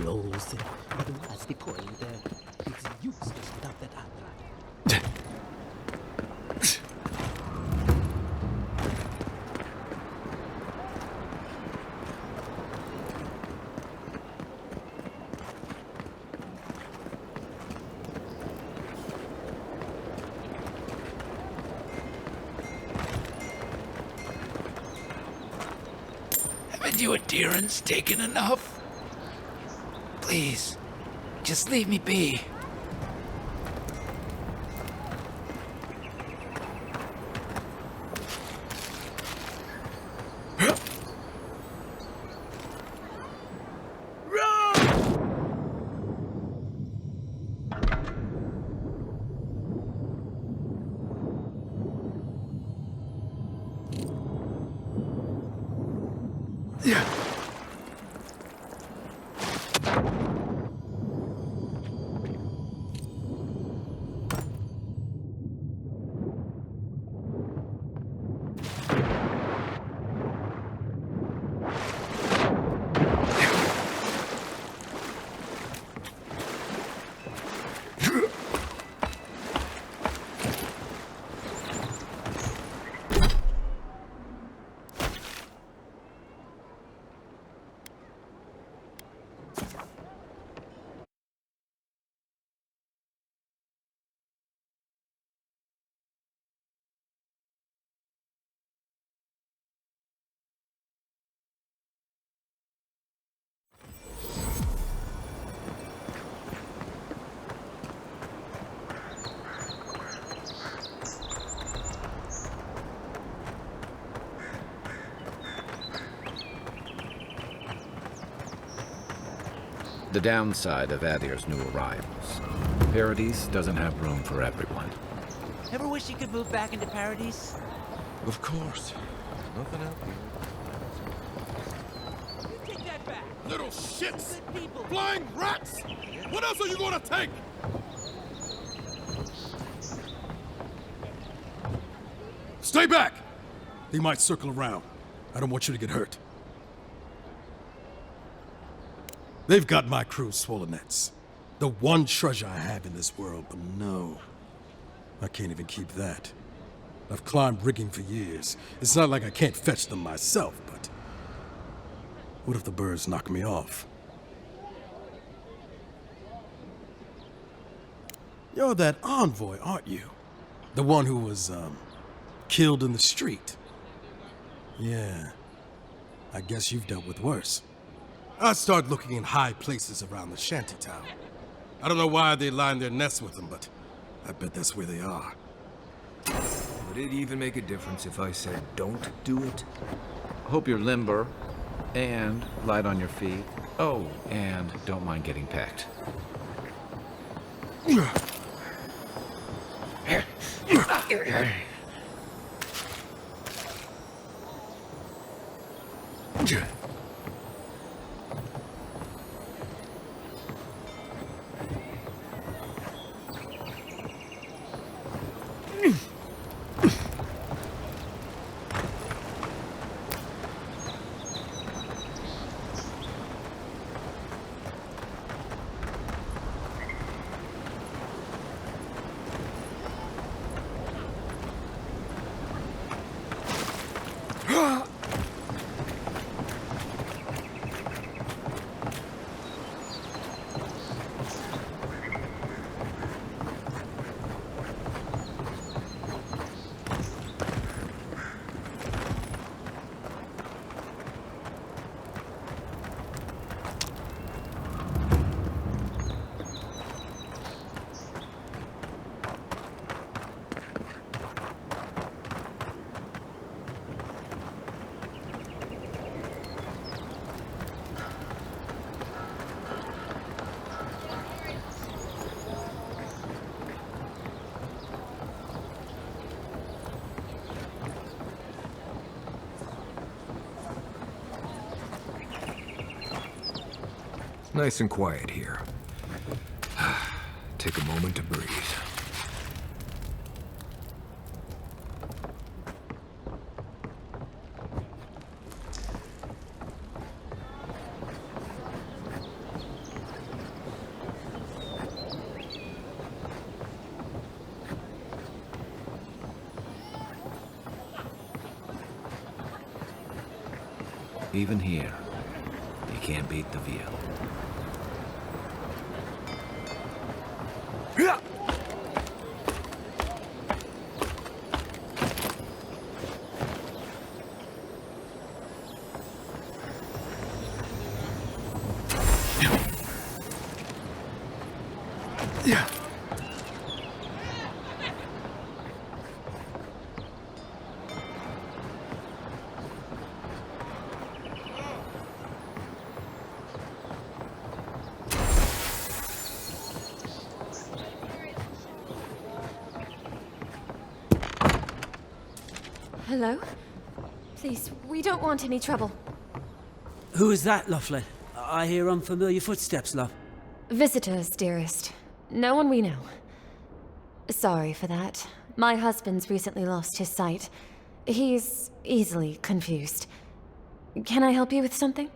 close. But what's the point? It's useless without that Adra. Haven't you adherents taken enough? Please, just leave me be. The downside of Adir's new arrivals. Paradise doesn't have room for everyone. Ever wish you could move back into Paradise? Of course. Nothing out here. You take that back. Little shits! Good people. Flying rats! What else are you gonna take? Stay back! They might circle around. I don't want you to get hurt. They've got my crew's swollen nets. The one treasure I have in this world, but no. I can't even keep that. I've climbed rigging for years. It's not like I can't fetch them myself, but... what if the birds knock me off? You're that Envoy, aren't you? The one who was, killed in the street. Yeah. I guess you've dealt with worse. I start looking in high places around the shantytown. I don't know why they line their nests with them, but I bet that's where they are. Would it even make a difference if I said don't do it? Hope you're limber and light on your feet. Oh, and don't mind getting pecked. Nice and quiet here. Take a moment to breathe. Even here, you can't beat the veal. Hello? Please, we don't want any trouble. Who is that, Loughlin? I hear unfamiliar footsteps, love. Visitors, dearest. No one we know. Sorry for that. My husband's recently lost his sight. He's easily confused. Can I help you with something?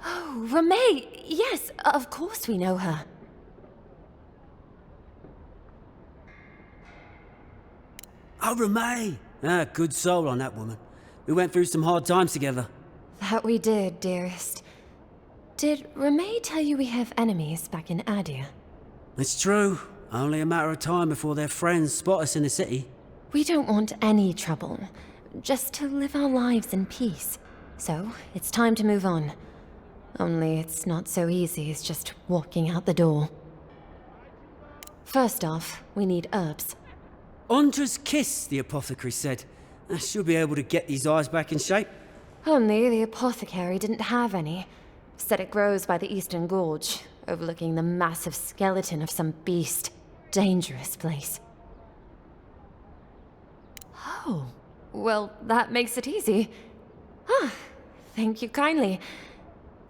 Oh, Ramay! Yes, of course we know her. Oh, Ramay! Ah, good soul on that woman. We went through some hard times together. That we did, dearest. Did Ramay tell you we have enemies back in Adir? It's true. Only a matter of time before their friends spot us in the city. We don't want any trouble. Just to live our lives in peace. So, it's time to move on. Only it's not so easy as just walking out the door. First off, we need herbs. Ondra's kiss, the apothecary said. She'll be able to get these eyes back in shape. Only the apothecary didn't have any. Said it grows by the Eastern Gorge, overlooking the massive skeleton of some beast. Dangerous place. Oh, well, that makes it easy. Ah, thank you kindly.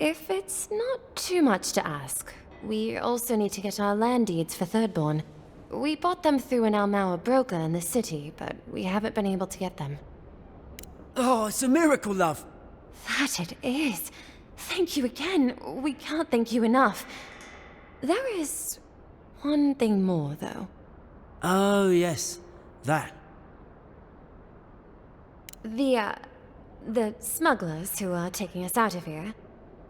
If it's not too much to ask, we also need to get our land deeds for Thirdborn. We bought them through an Almauer broker in the city, but we haven't been able to get them. Oh, it's a miracle, love. That it is. Thank you again. We can't thank you enough. There is one thing more, though. Oh, yes. That. The smugglers who are taking us out of here,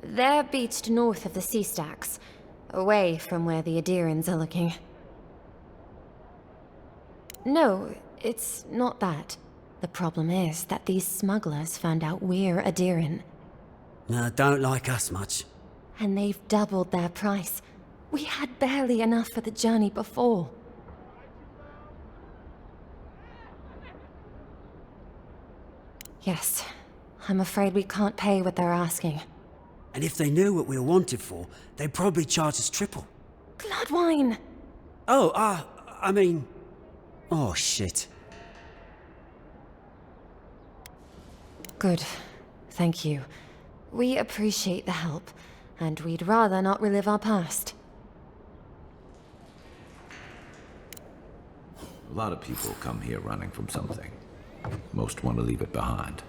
they're beached north of the sea stacks, away from where the Adirans are looking. No, it's not that. The problem is that these smugglers found out we're Adiran. No, don't like us much. And they've doubled their price. We had barely enough for the journey before. Yes, I'm afraid we can't pay what they're asking. And if they knew what we were wanted for, they'd probably charge us triple. Bloodwine! Oh, I mean... Oh, shit. Good. Thank you. We appreciate the help, and we'd rather not relive our past. A lot of people come here running from something. Most want to leave it behind.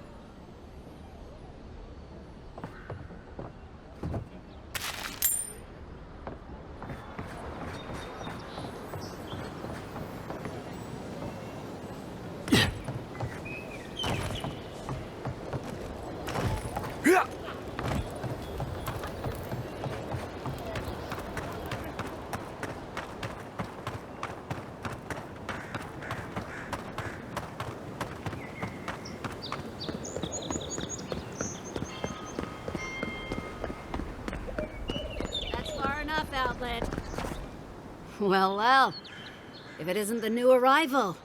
Outlet. Well, well. If it isn't the new arrival.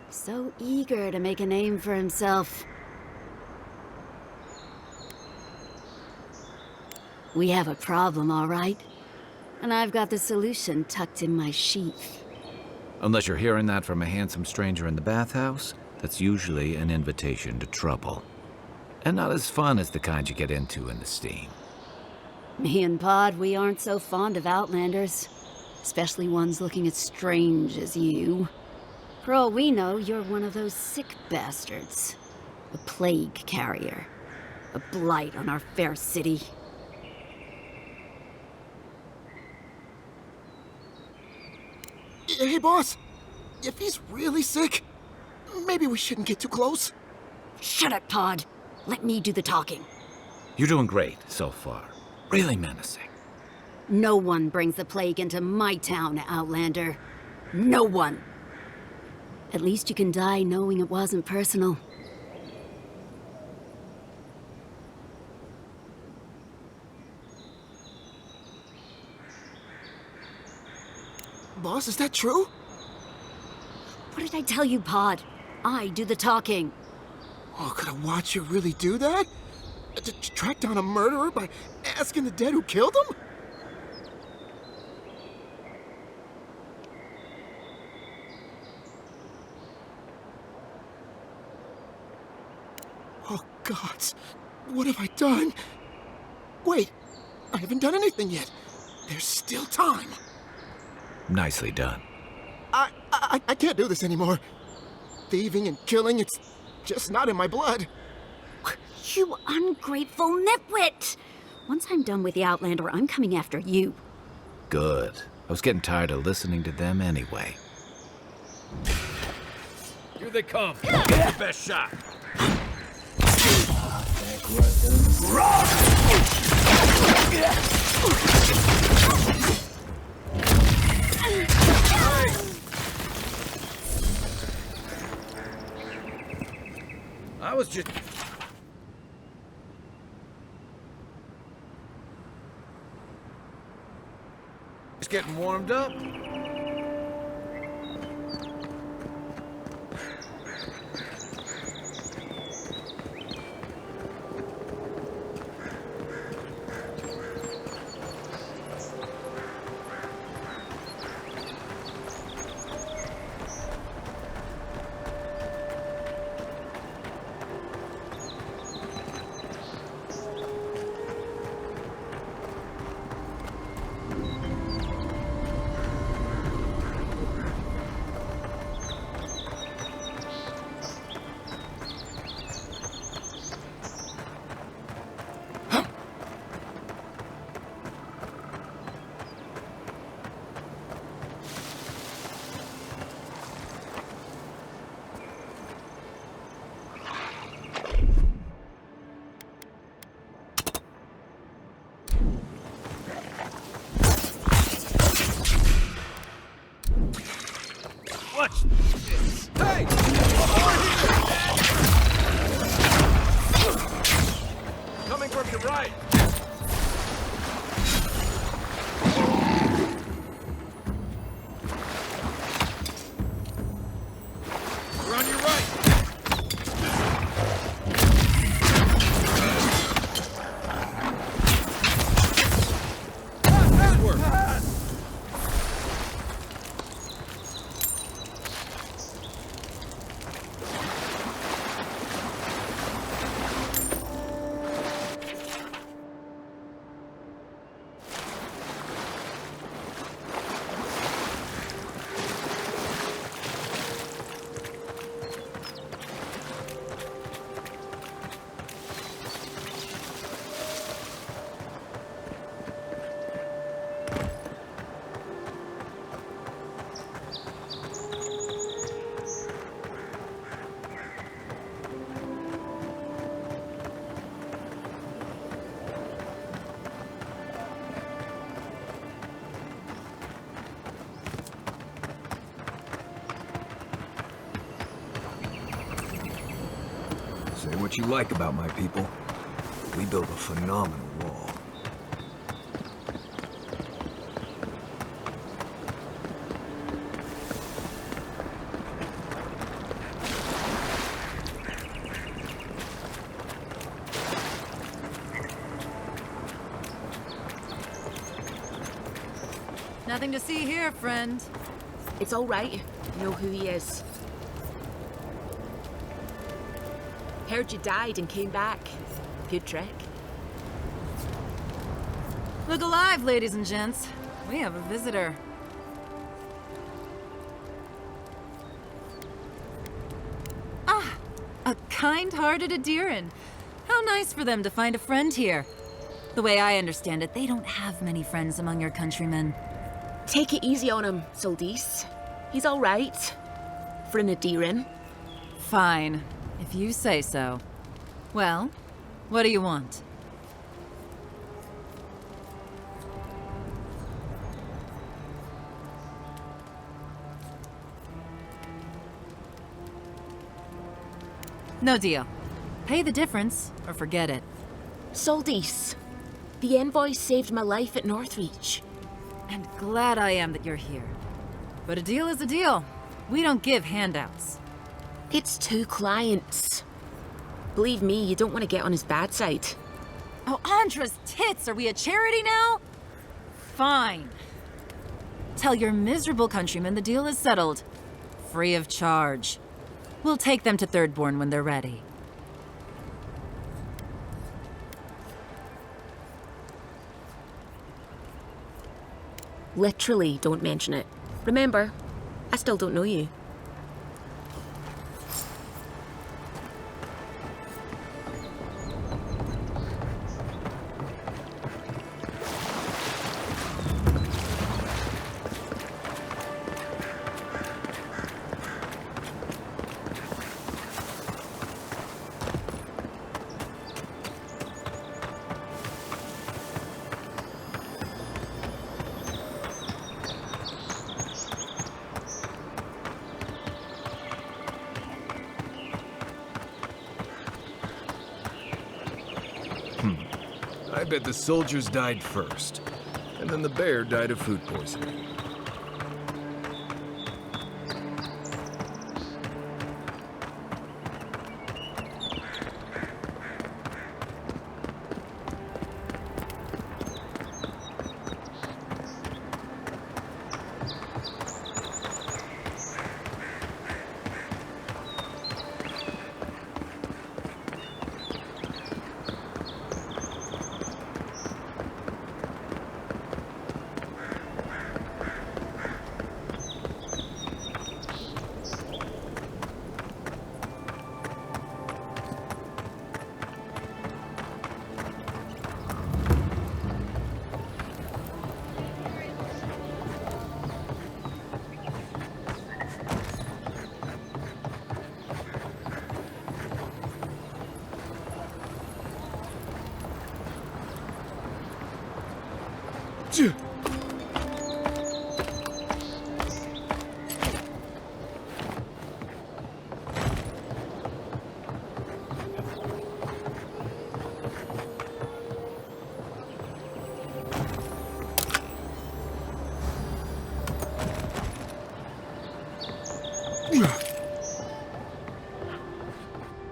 So eager to make a name for himself. We have a problem, all right? And I've got the solution tucked in my sheath. Unless you're hearing that from a handsome stranger in the bathhouse, that's usually an invitation to trouble. And not as fun as the kind you get into in the steam. Me and Pod, we aren't so fond of Outlanders. Especially ones looking as strange as you. For all we know, you're one of those sick bastards. A plague carrier. A blight on our fair city. Hey, boss. If he's really sick, maybe we shouldn't get too close. Shut it, Pod. Let me do the talking. You're doing great so far. Really menacing. No one brings the plague into my town, Outlander. No one. At least you can die knowing it wasn't personal. Boss, is that true? What did I tell you, Pod? I do the talking. Oh, could I watch you really do that? Track down a murderer by asking the dead who killed him? Oh, gods. What have I done? Wait, I haven't done anything yet. There's still time. Nicely done. I can't do this anymore. Thieving and killing, it's just not in my blood. You ungrateful nitwit! Once I'm done with the Outlander, I'm coming after you. Good. I was getting tired of listening to them anyway. Here they come. Get the best shot. I was just getting warmed up. Watch this. Hey! Coming from your right. We're on your right. That worked. Say what you like about my people. We built a phenomenal wall. Nothing to see here, friend. It's all right. You know who he is. Heard you died and came back. Good trick. Look alive, ladies and gents. We have a visitor. Ah, a kind-hearted Adiran. How nice for them to find a friend here. The way I understand it, they don't have many friends among your countrymen. Take it easy on him, Soldis. He's all right. For an Adiran. Fine, if you say so. Well, what do you want? No deal. Pay the difference, or forget it. Soldies, the Envoy saved my life at Northreach. And glad I am that you're here. But a deal is a deal. We don't give handouts. It's 2 clients. Believe me, you don't want to get on his bad side. Oh, Andra's tits! Are we a charity now? Fine. Tell your miserable countrymen the deal is settled. Free of charge. We'll take them to Thirdborn when they're ready. Literally, don't mention it. Remember, I still don't know you. I bet the soldiers died first, and then the bear died of food poisoning.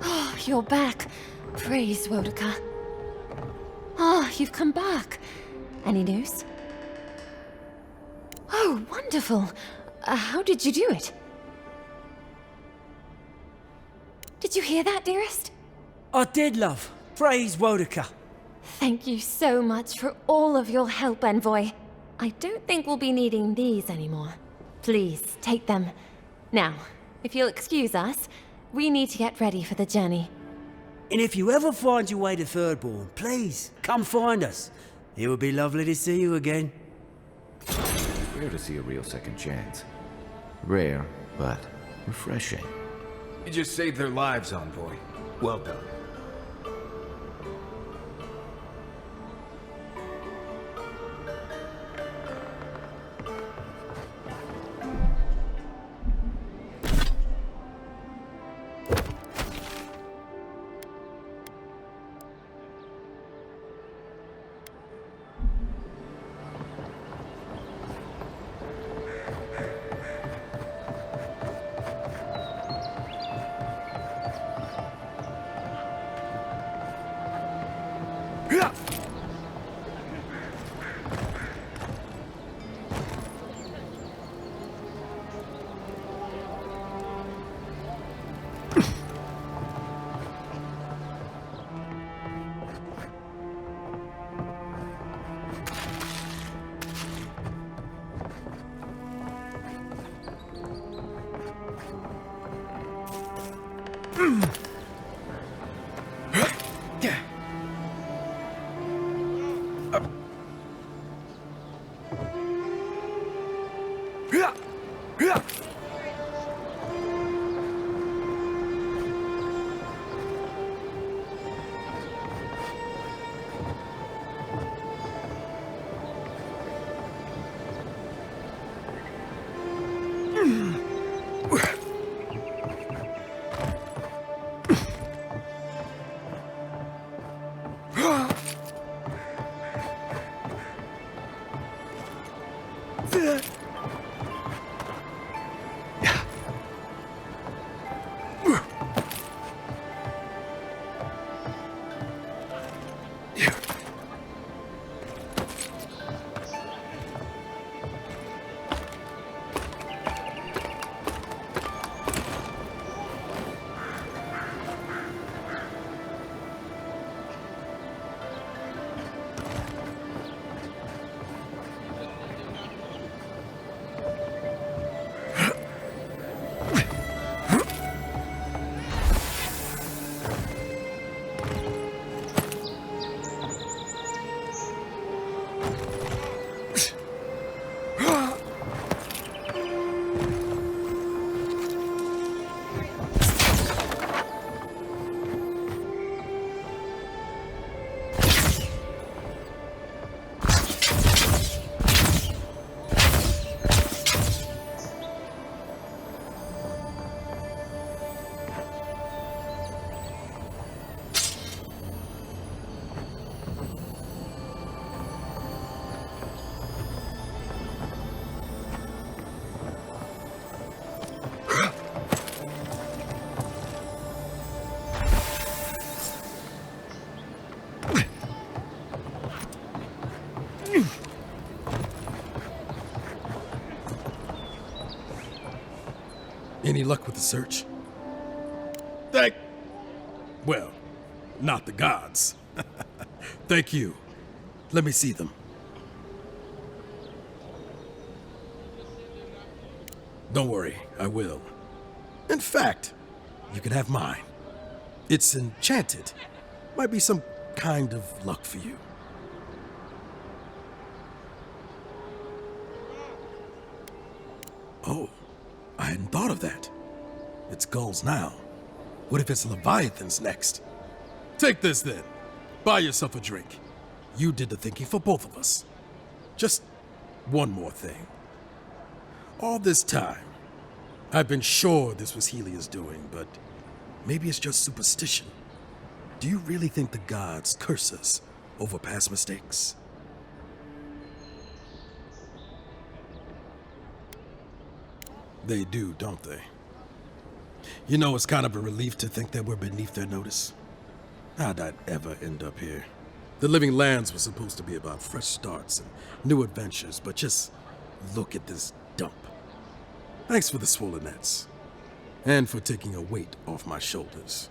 Oh, you're back. Praise Wodaka. Oh, you've come back. Any news? Oh, wonderful. How did you do it? Did you hear that, dearest? I did, love. Praise Wodaka. Thank you so much for all of your help, Envoy. I don't think we'll be needing these anymore. Please, take them. Now, if you'll excuse us, we need to get ready for the journey. And if you ever find your way to Thirdborn, please, come find us. It would be lovely to see you again. Rare to see a real second chance. Rare, but refreshing. You just saved their lives, Envoy. Well done. Any luck with the search? Well, not the gods. Thank you. Let me see them. Don't worry, I will. In fact, you can have mine. It's enchanted. Might be some kind of luck for you. Oh, I hadn't thought of that. It's gulls now. What if it's leviathans next? Take this then. Buy yourself a drink. You did the thinking for both of us. Just one more thing. All this time, I've been sure this was Helia's doing, but maybe it's just superstition. Do you really think the gods curse us over past mistakes? They do, don't they? You know, it's kind of a relief to think that we're beneath their notice. How'd I ever end up here? The Living Lands was supposed to be about fresh starts and new adventures, but just look at this dump. Thanks for the swollen nets, and for taking a weight off my shoulders.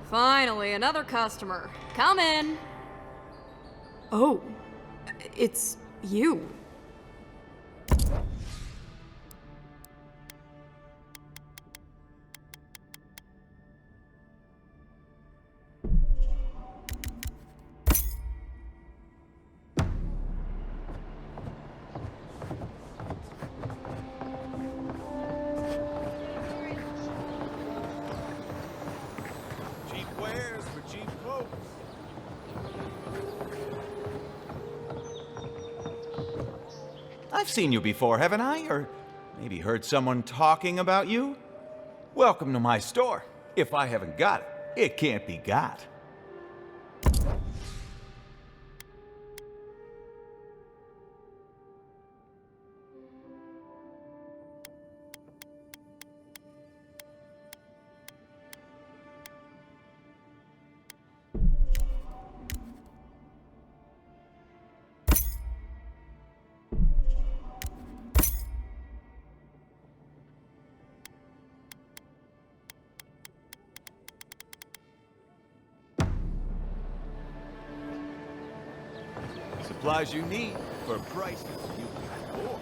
Finally, another customer. Come in. Oh, it's you. I've seen you before, haven't I? Or maybe heard someone talking about you? Welcome to my store. If I haven't got it, it can't be got. Supplies you need for prices you can afford.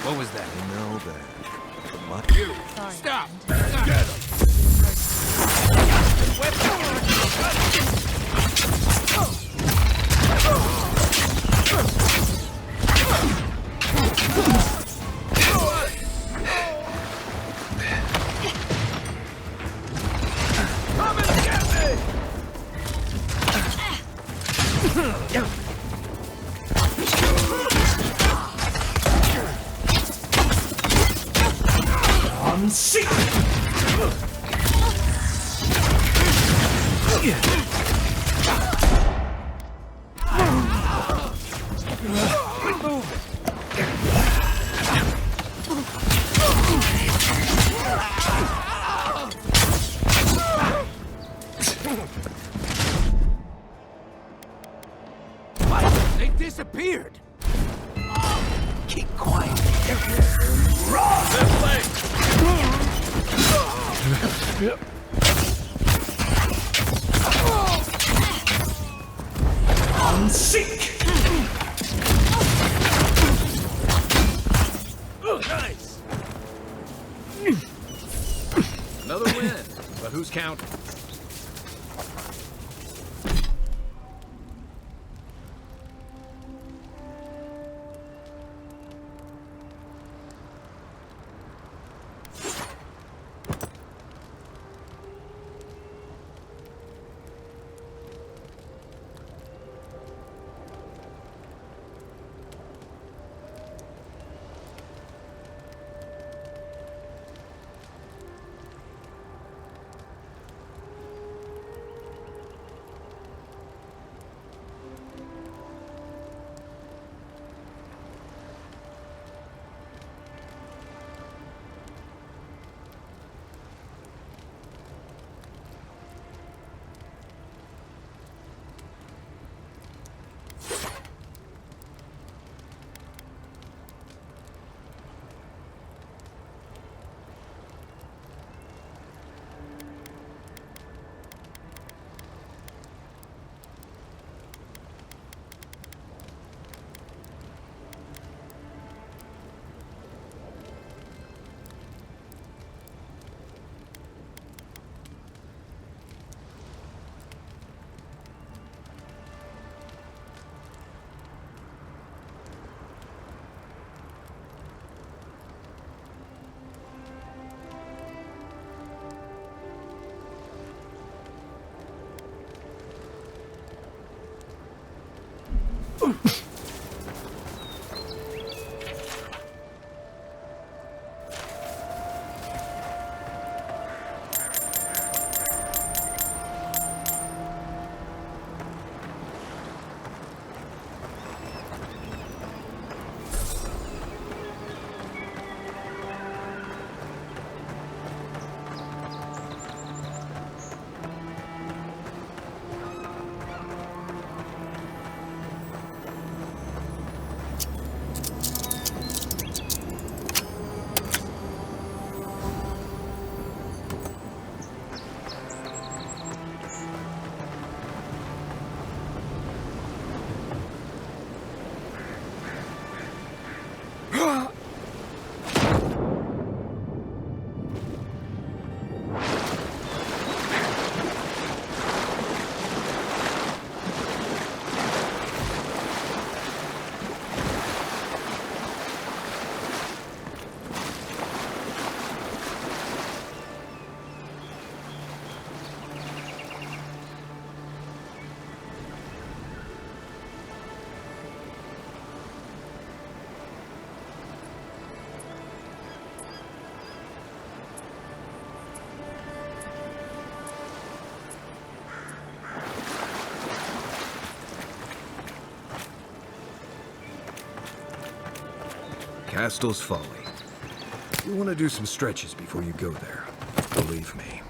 What was that? You know that. You! Stop! Get him! Come and get me! I'm sick! What? They disappeared! Keep quiet. Left leg! I'm sick! Nice! Another win. But who's counting? Castle's Folly. You want to do some stretches before you go there. Believe me.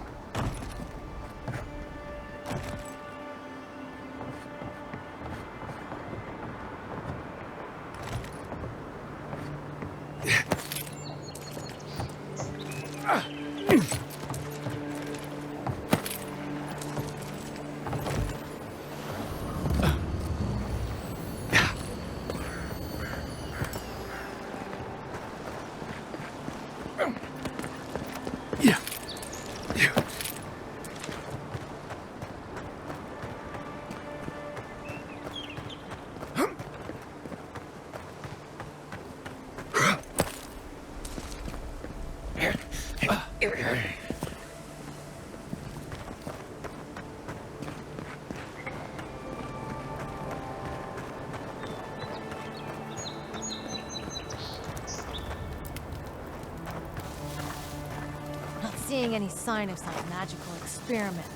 Seeing any sign of some magical experiment.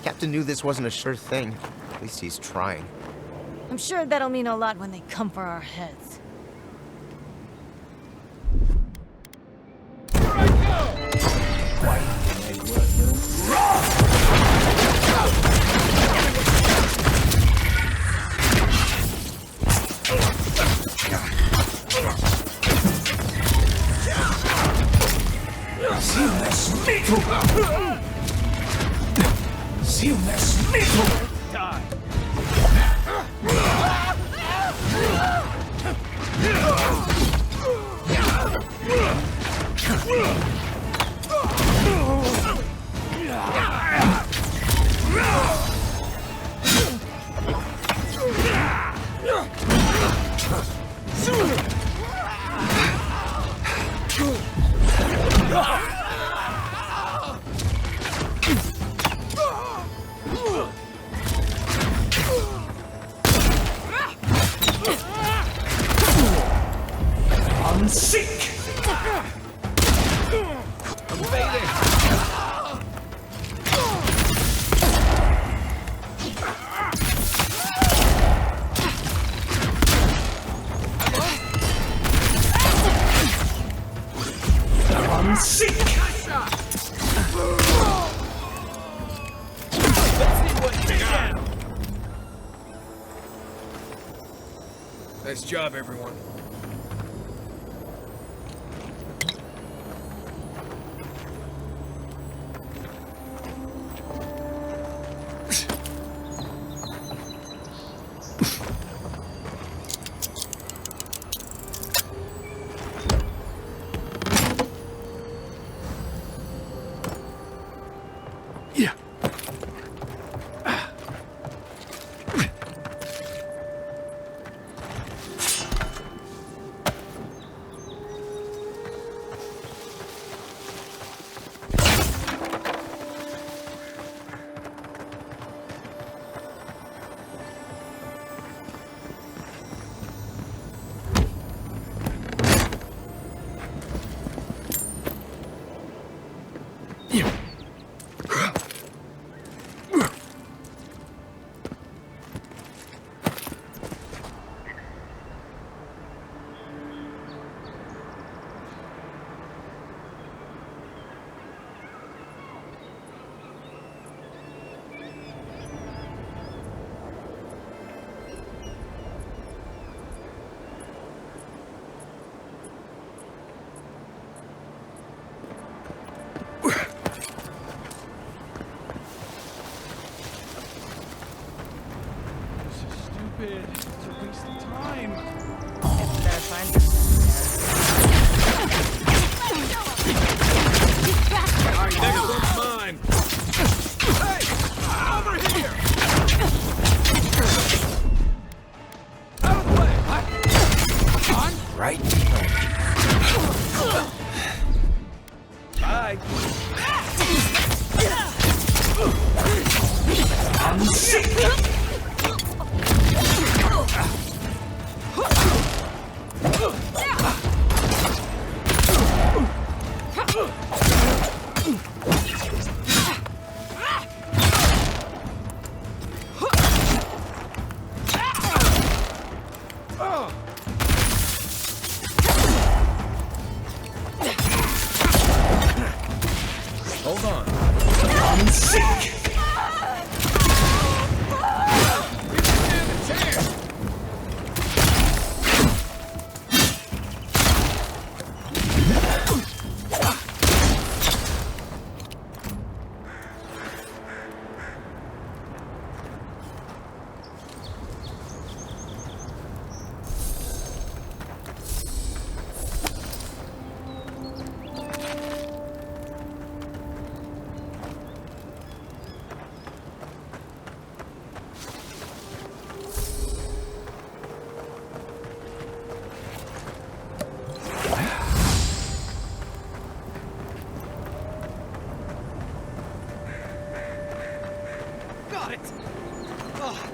Captain knew this wasn't a sure thing. At least he's trying. I'm sure that'll mean a lot when they come for our heads. Nice job, everyone.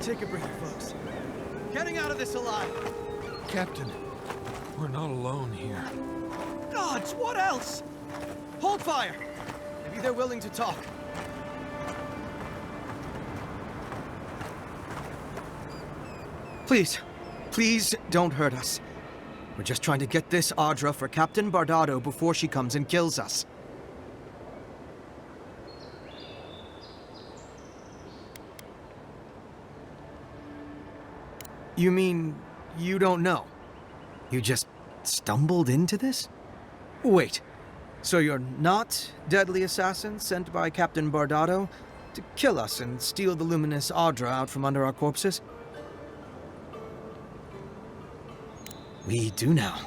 Take a breather, folks. Getting out of this alive. Captain, we're not alone here. Gods, what else? Hold fire. Maybe they're willing to talk. Please, please don't hurt us. We're just trying to get this Audra for Captain Bardado before she comes and kills us. You mean you don't know? You just stumbled into this? Wait, so you're not deadly assassin sent by Captain Bardado to kill us and steal the luminous Audra out from under our corpses? We do now.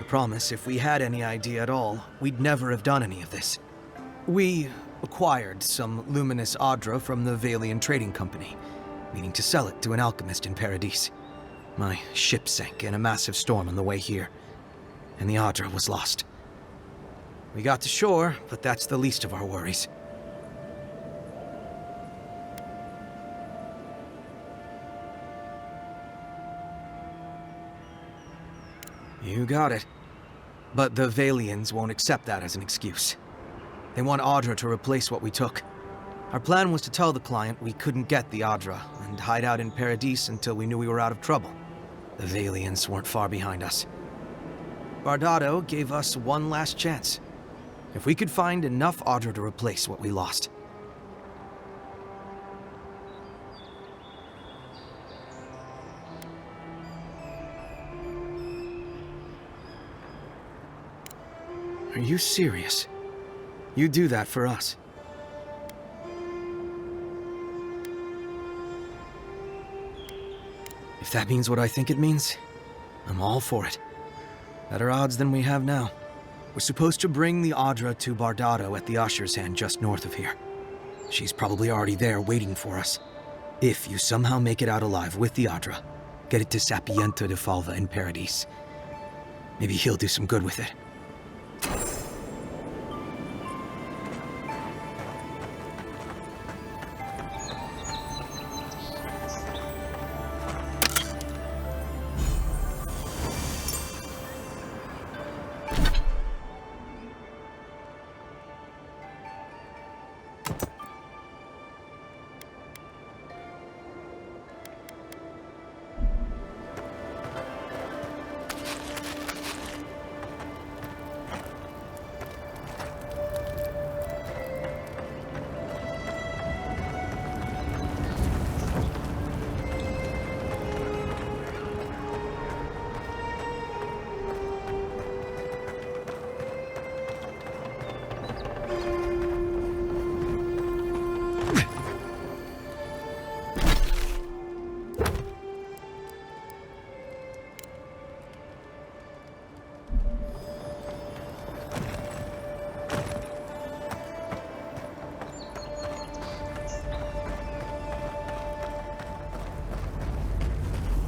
I promise if we had any idea at all, we'd never have done any of this. We acquired some luminous Audra from the Valian Trading Company, meaning to sell it to an alchemist in Paradise. My ship sank in a massive storm on the way here, and the Audra was lost. We got to shore, but that's the least of our worries. You got it. But the Valians won't accept that as an excuse. They want Audra to replace what we took. Our plan was to tell the client we couldn't get the Audra and hide out in Paradise until we knew we were out of trouble. The Valians weren't far behind us. Bardado gave us one last chance. If we could find enough Audra to replace what we lost. Are you serious? You do that for us? If that means what I think it means, I'm all for it. Better odds than we have now. We're supposed to bring the Audra to Bardado at the Usher's Hand just north of here. She's probably already there waiting for us. If you somehow make it out alive with the Audra, get it to Sapiento de Falva in Paradise. Maybe he'll do some good with it.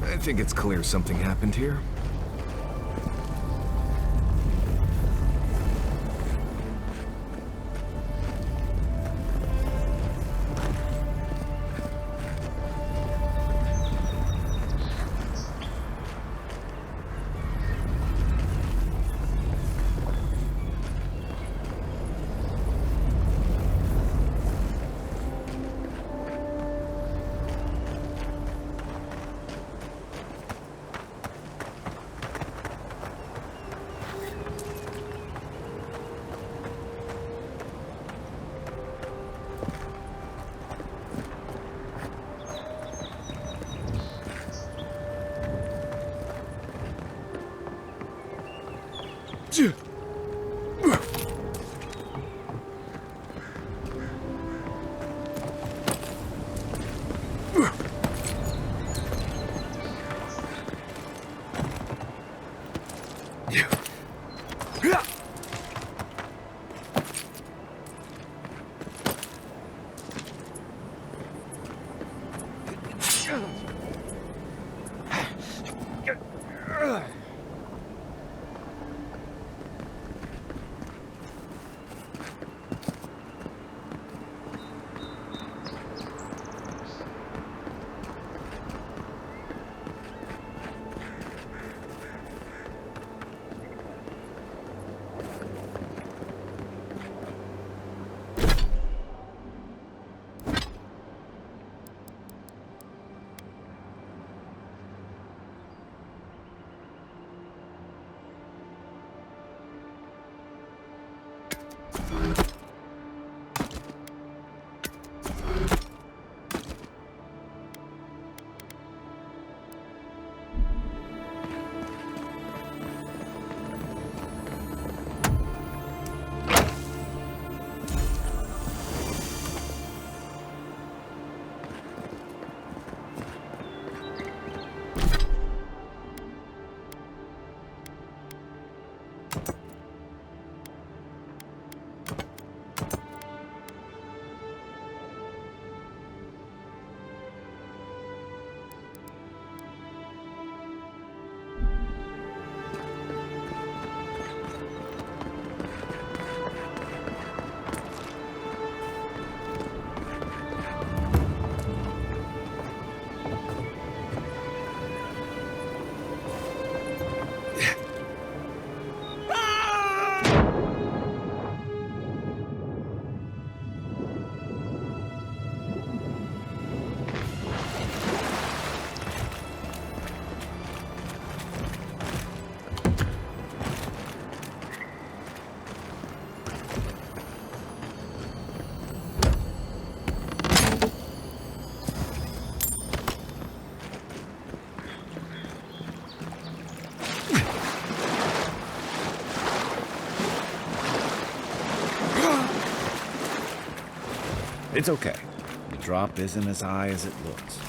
I think it's clear something happened here. It's okay. The drop isn't as high as it looks.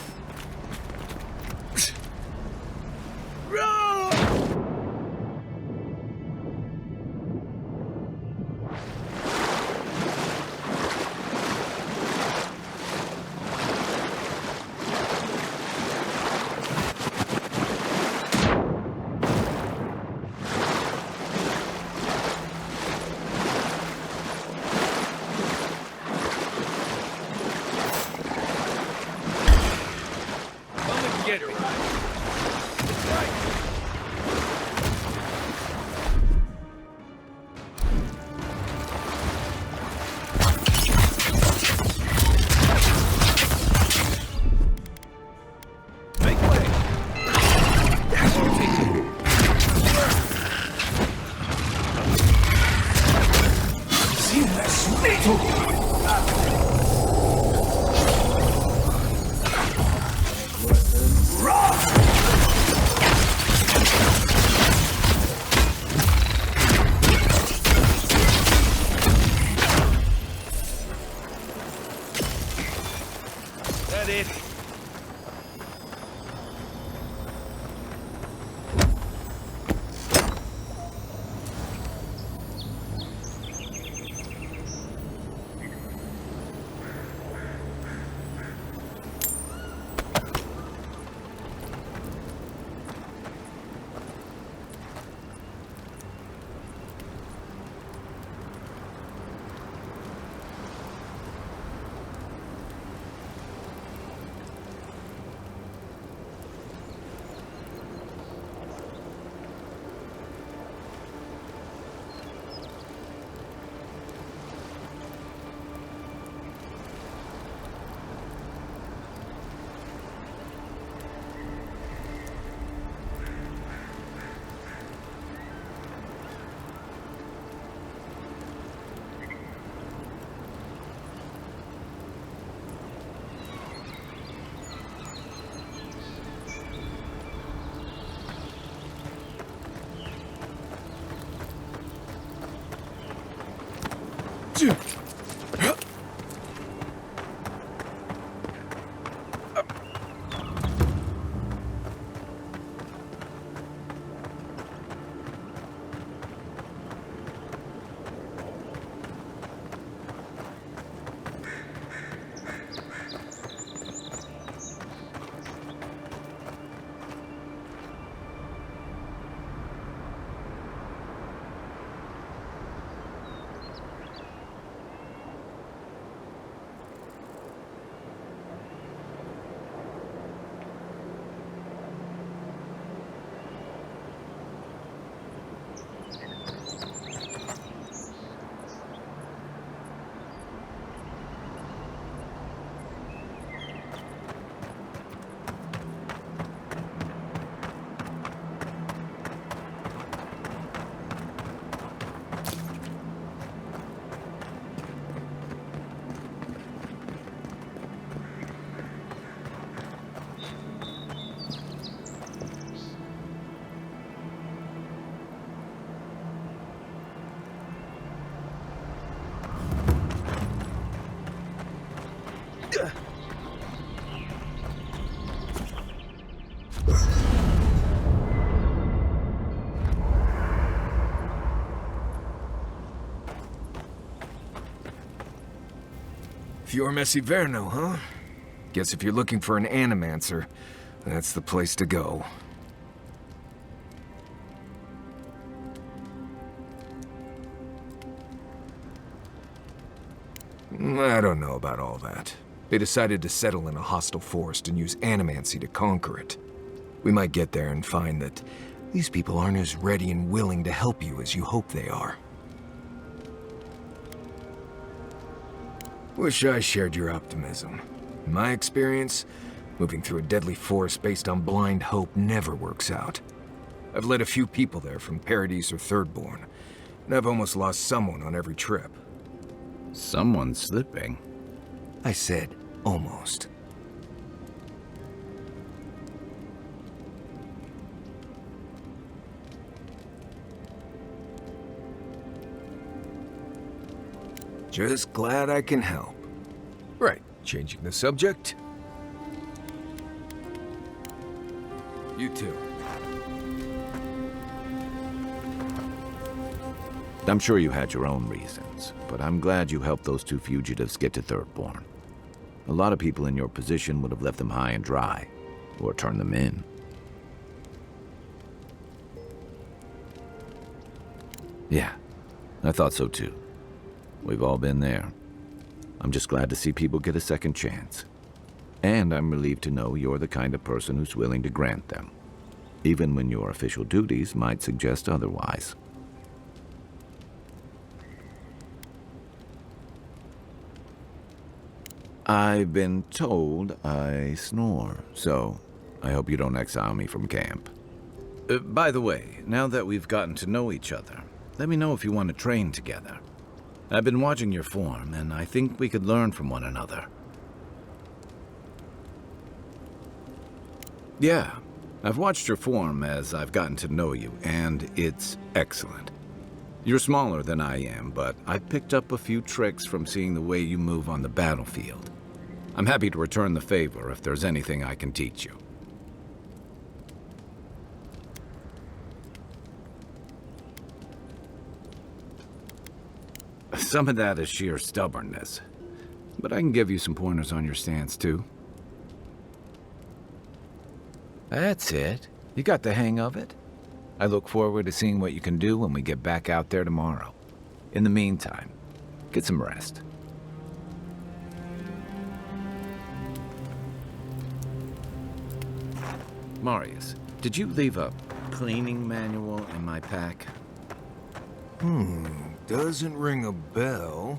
Pure Messiverno, huh? Guess if you're looking for an animancer, that's the place to go. I don't know about all that. They decided to settle in a hostile forest and use animancy to conquer it. We might get there and find that these people aren't as ready and willing to help you as you hope they are. Wish I shared your optimism. In my experience, moving through a deadly forest based on blind hope never works out. I've led a few people there from Paradise or Thirdborn, and I've almost lost someone on every trip. Someone slipping? I said almost. Just glad I can help. Right, changing the subject. You too. I'm sure you had your own reasons, but I'm glad you helped those two fugitives get to Thirdborn. A lot of people in your position would have left them high and dry, or turned them in. Yeah, I thought so too. We've all been there. I'm just glad to see people get a second chance. And I'm relieved to know you're the kind of person who's willing to grant them, even when your official duties might suggest otherwise. I've been told I snore, so I hope you don't exile me from camp. By the way, now that we've gotten to know each other, let me know if you want to train together. I've been watching your form, and I think we could learn from one another. Yeah, I've watched your form as I've gotten to know you, and it's excellent. You're smaller than I am, but I've picked up a few tricks from seeing the way you move on the battlefield. I'm happy to return the favor if there's anything I can teach you. Some of that is sheer stubbornness, but I can give you some pointers on your stance, too. That's it. You got the hang of it. I look forward to seeing what you can do when we get back out there tomorrow. In the meantime, get some rest. Marius, did you leave a cleaning manual in my pack? Doesn't ring a bell.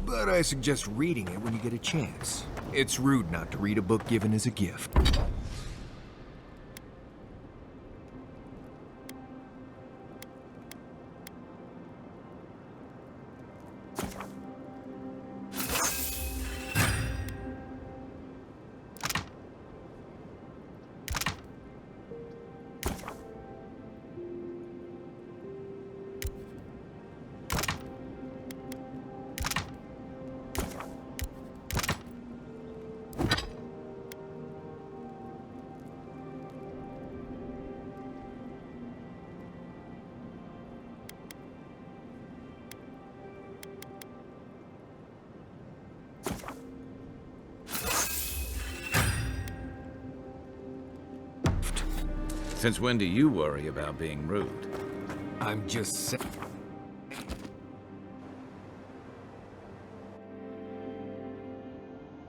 But I suggest reading it when you get a chance. It's rude not to read a book given as a gift. Since when do you worry about being rude? I'm just saying.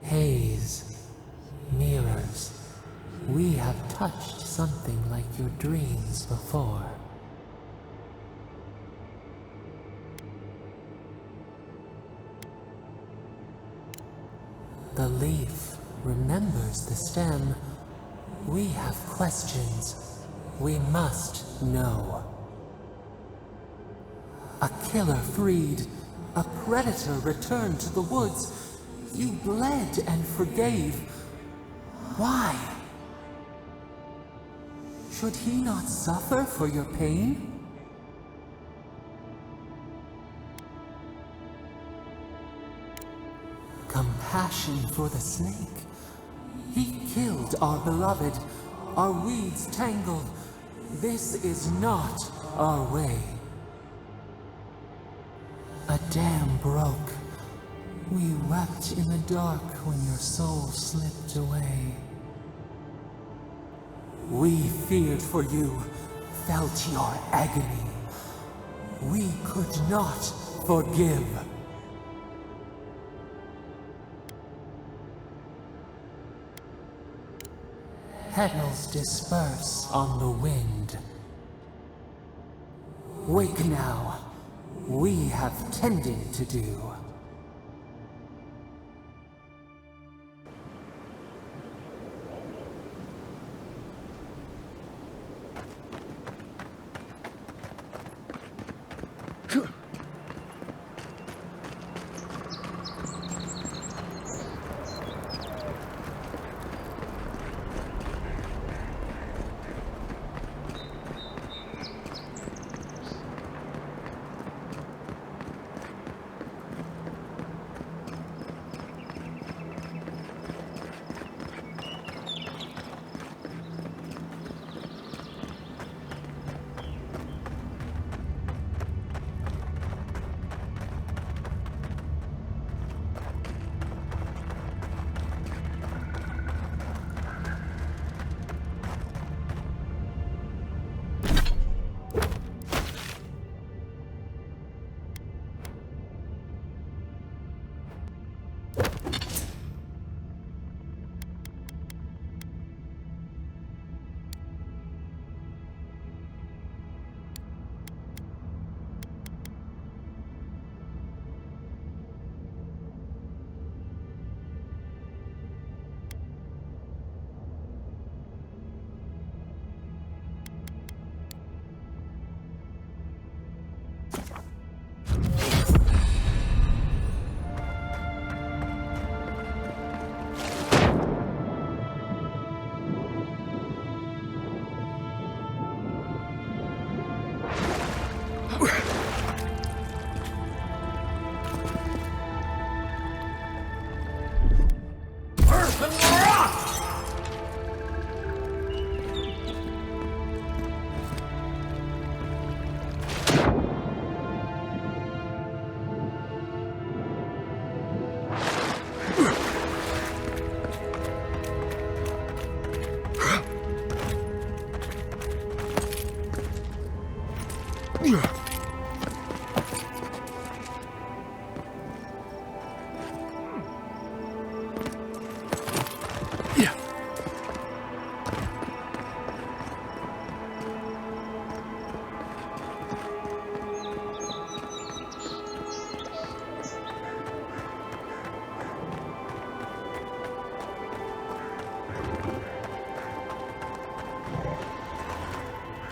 Haze, mirrors, we have touched something like your dreams before. The leaf remembers the stem. We have questions. We must know. A killer freed. A predator returned to the woods. You bled and forgave. Why? Should he not suffer for your pain? passion for the snake. He killed our beloved. Our weeds tangled. This is not our way. A dam broke. We wept in the dark when your soul slipped away. We feared for you, felt your agony. We could not forgive. Petals disperse on the wind. Wake now. We have tending to do.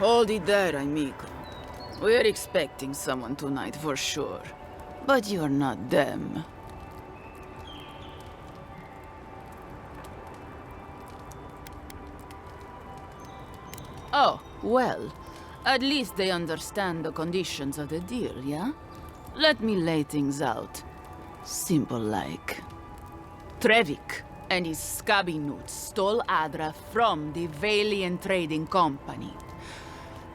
Hold it there, amigo. We're expecting someone tonight for sure. But you're not them. Oh, well. At least they understand the conditions of the deal, yeah? Let me lay things out. Simple like. Trevik and his scabby newts stole Adra from the Valiant Trading Company.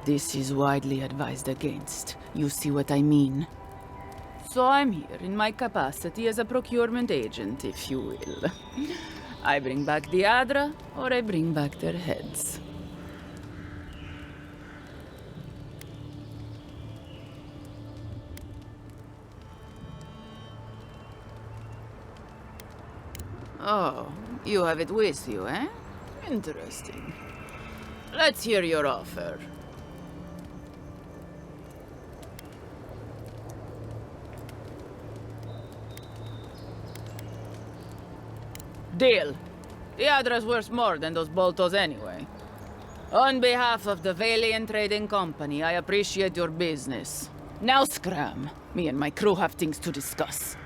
This is widely advised against. You see what I mean? So I'm here in my capacity as a procurement agent, if you will. I bring back the Adra, or I bring back their heads. Oh, you have it with you, eh? Interesting. Let's hear your offer. Deal. The Adra's worth more than those boltos anyway. On behalf of the Valiant Trading Company, I appreciate your business. Now scram. Me and my crew have things to discuss.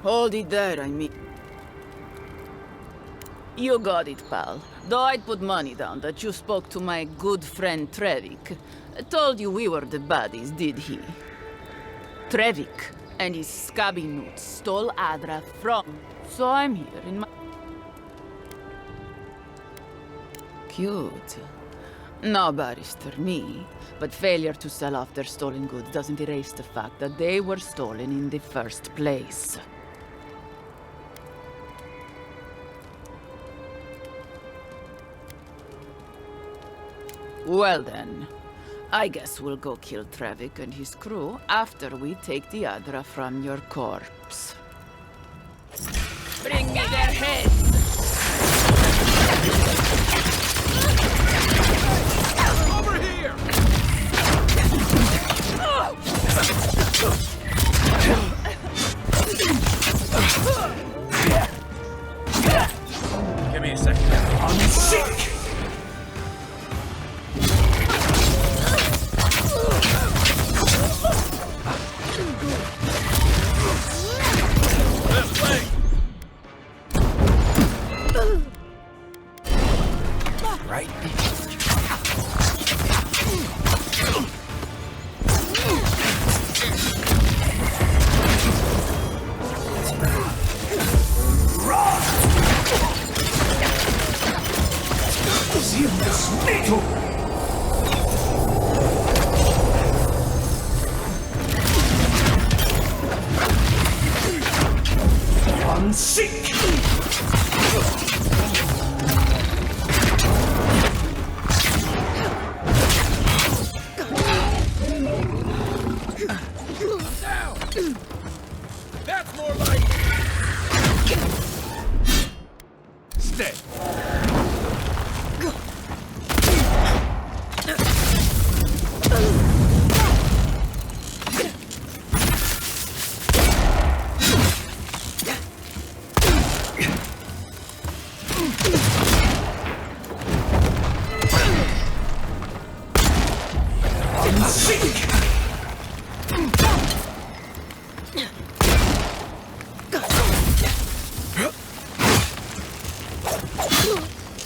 Hold it there, I mean. You got it, pal. Though I'd put money down that you spoke to my good friend Trevik. Told you we were the buddies, did he? Trevik and his scabby newts stole Adra from... So I'm here in my... Cute. No barrister, me. But failure to sell off their stolen goods doesn't erase the fact that they were stolen in the first place. Well then, I guess we'll go kill Trevik and his crew after we take the Adra from your corpse. Bring me their heads! Over here! Give me a second. I'm sick! Left leg! Right. I'm sick! That's more like it! Stay! I'm sick!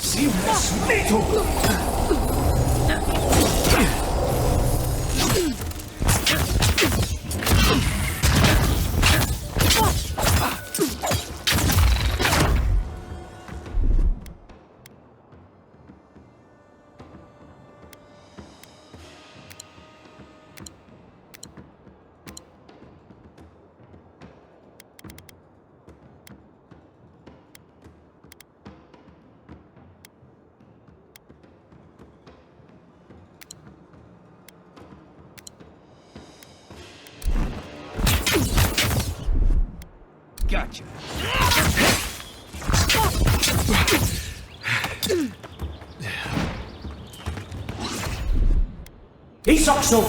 Seamless metal! Gotcha. Isakso!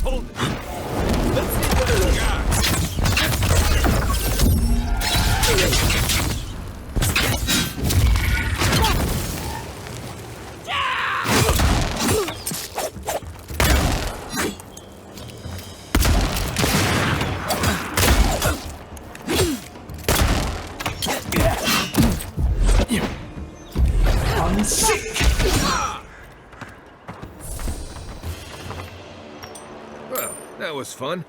Hold it. Let's see what we got. I'm sick! Well, that was fun.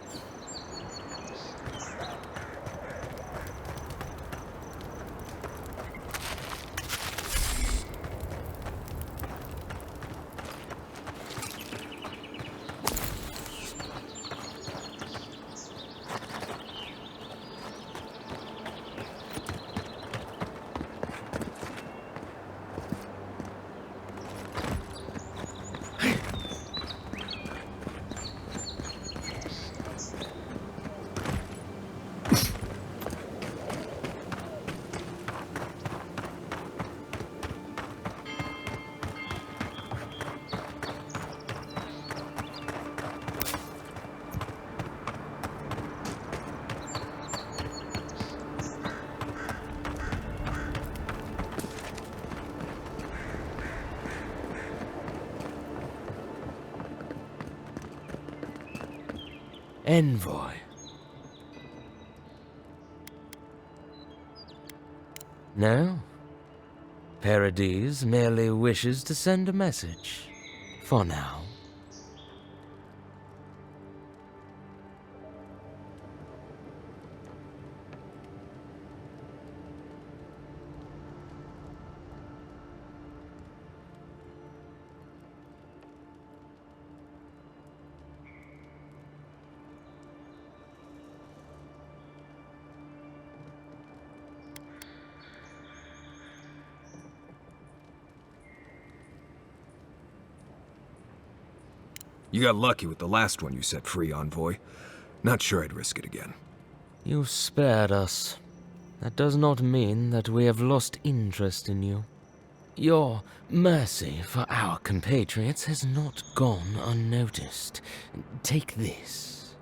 Envoy. No? Paradis merely wishes to send a message. For now. You got lucky with the last one you set free, Envoy. Not sure I'd risk it again. You spared us. That does not mean that we have lost interest in you. Your mercy for our compatriots has not gone unnoticed. Take this.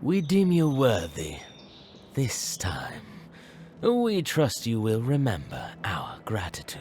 We deem you worthy. This time, we trust you will remember our gratitude.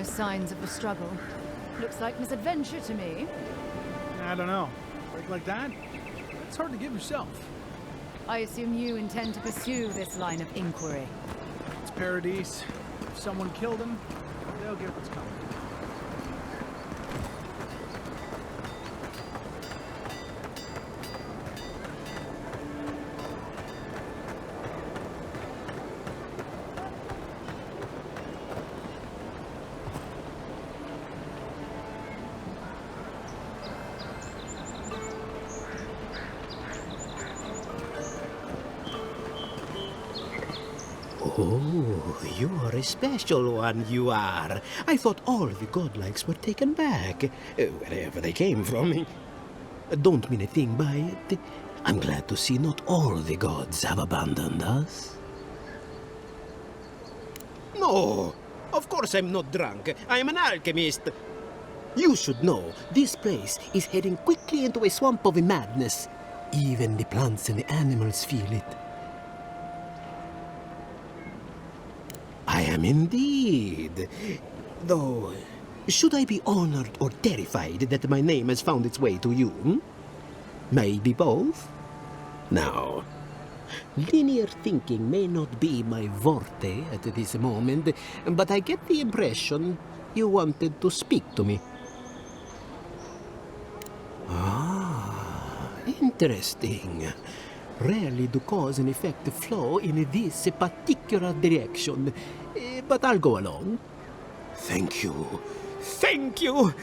Signs of the struggle. Looks like misadventure to me. I don't know. Break like that? It's hard to give yourself. I assume you intend to pursue this line of inquiry. It's Paradis. If someone killed him, they'll get what's coming. Oh, you are a special one, you are. I thought all the godlikes were taken back, wherever they came from. Don't mean a thing by it. I'm glad to see not all the gods have abandoned us. No, of course I'm not drunk. I'm an alchemist. You should know, this place is heading quickly into a swamp of madness. Even the plants and the animals feel it. I am indeed. Though, should I be honored or terrified that my name has found its way to you? Maybe both? Now, linear thinking may not be my forte at this moment, but I get the impression you wanted to speak to me. Ah, interesting. Rarely do cause and effect flow in this particular direction, but I'll go along. Thank you. Thank you!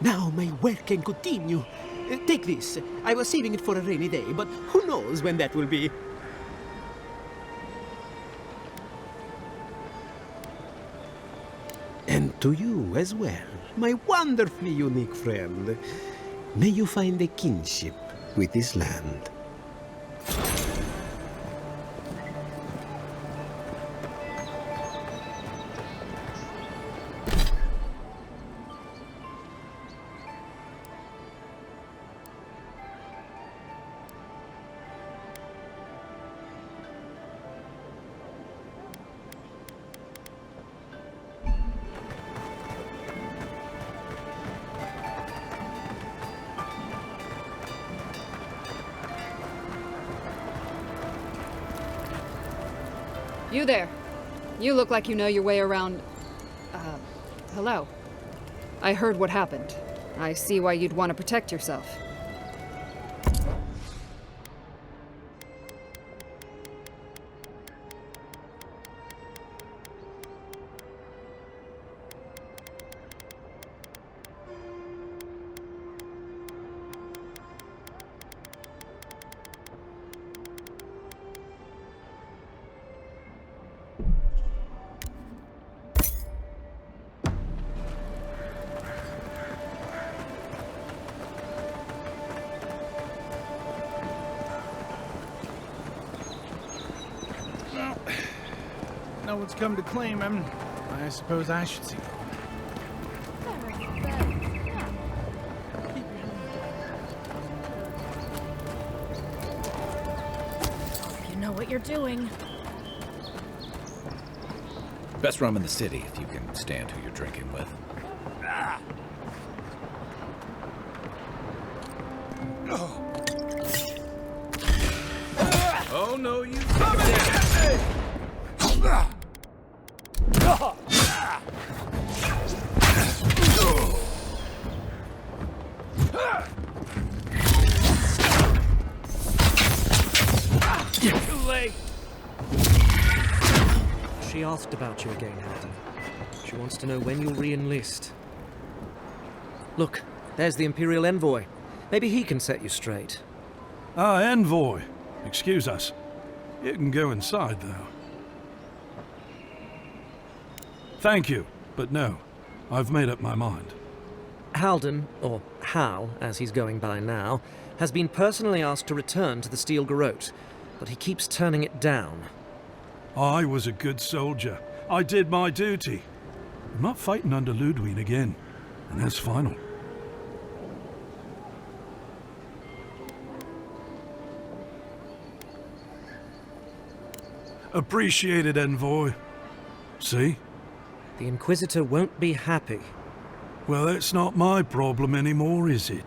Now my work can continue. Take this. I was saving it for a rainy day, but who knows when that will be. And to you as well, my wonderfully unique friend. May you find a kinship with this land. You there. You look like you know your way around... hello. I heard what happened. I see why you'd want to protect yourself. no one's come to claim him, I suppose I should see. You know what you're doing. Best rum in the city if you can stand who you're drinking with. Oh no, you Too late. She asked about you again, Halden. She wants to know when you'll re-enlist. Look, there's the Imperial Envoy. Maybe he can set you straight. Ah, Envoy. Excuse us. You can go inside, though. Thank you, but no. I've made up my mind. Halden, or Hal, as he's going by now, has been personally asked to return to the Steel Garrote, but he keeps turning it down. I was a good soldier. I did my duty. I'm not fighting under Ludwig again, and that's final. Appreciated, Envoy. See? The Inquisitor won't be happy. Well, that's not my problem anymore, is it?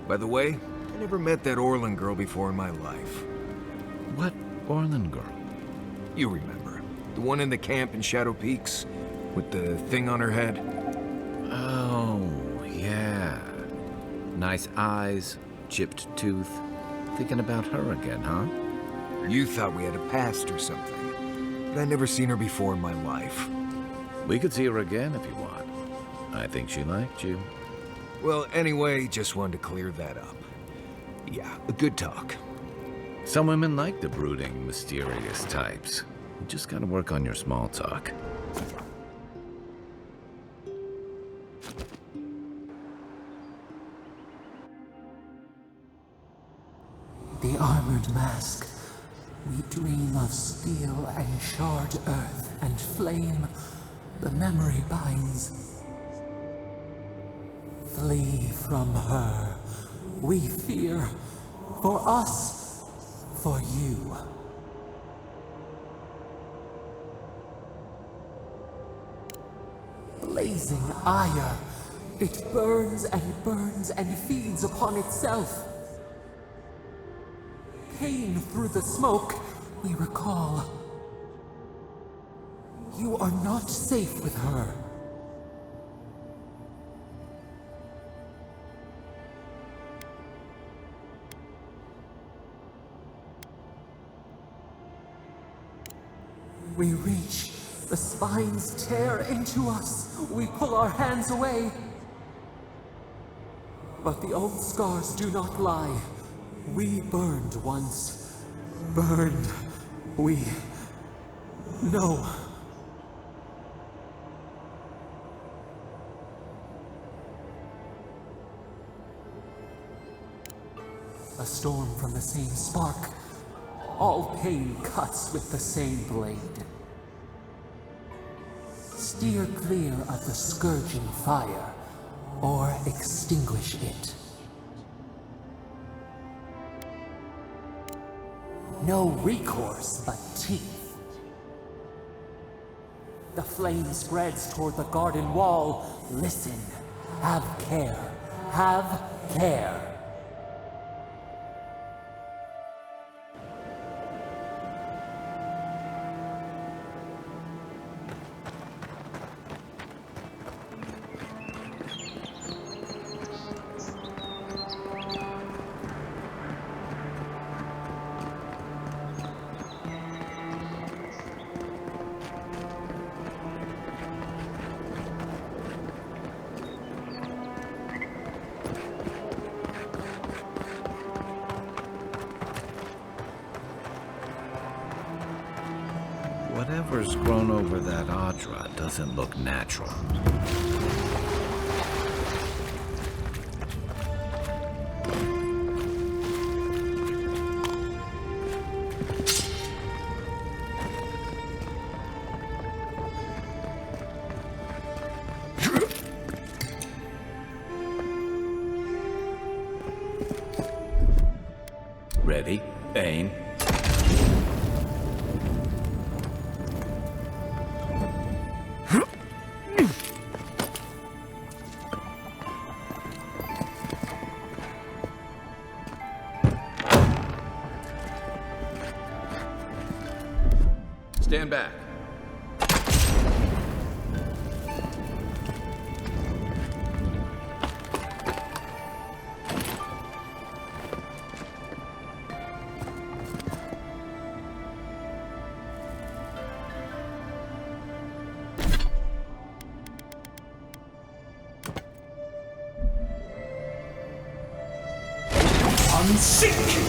By the way, I never met that Orlan girl before in my life. What Orlan girl? You remember. The one in the camp in Shadow Peaks? With the thing on her head? Oh, yeah. Nice eyes, chipped tooth. Thinking about her again, huh? You thought we had a past or something. But I'd never seen her before in my life. We could see her again if you want. I think she liked you. Well, anyway, just wanted to clear that up. Yeah, a good talk. Some women like the brooding, mysterious types. You just gotta work on your small talk. The armored mask. We dream of steel and shard earth and flame. The memory binds. Flee from her. We fear. For us. For you. Blazing ire. It burns and feeds upon itself. Pain through the smoke, we recall. You are not safe with her. We reach. The spines tear into us. We pull our hands away. But the old scars do not lie. We burned once. Burned. We know. A storm from the same spark. All pain cuts with the same blade. Steer clear of the scourging fire, or extinguish it. No recourse but teeth. The flame spreads toward the garden wall. Listen. Have care. Have care. Whatever's grown over that Audra doesn't look natural. Ready, aim. Stand back. Unseek!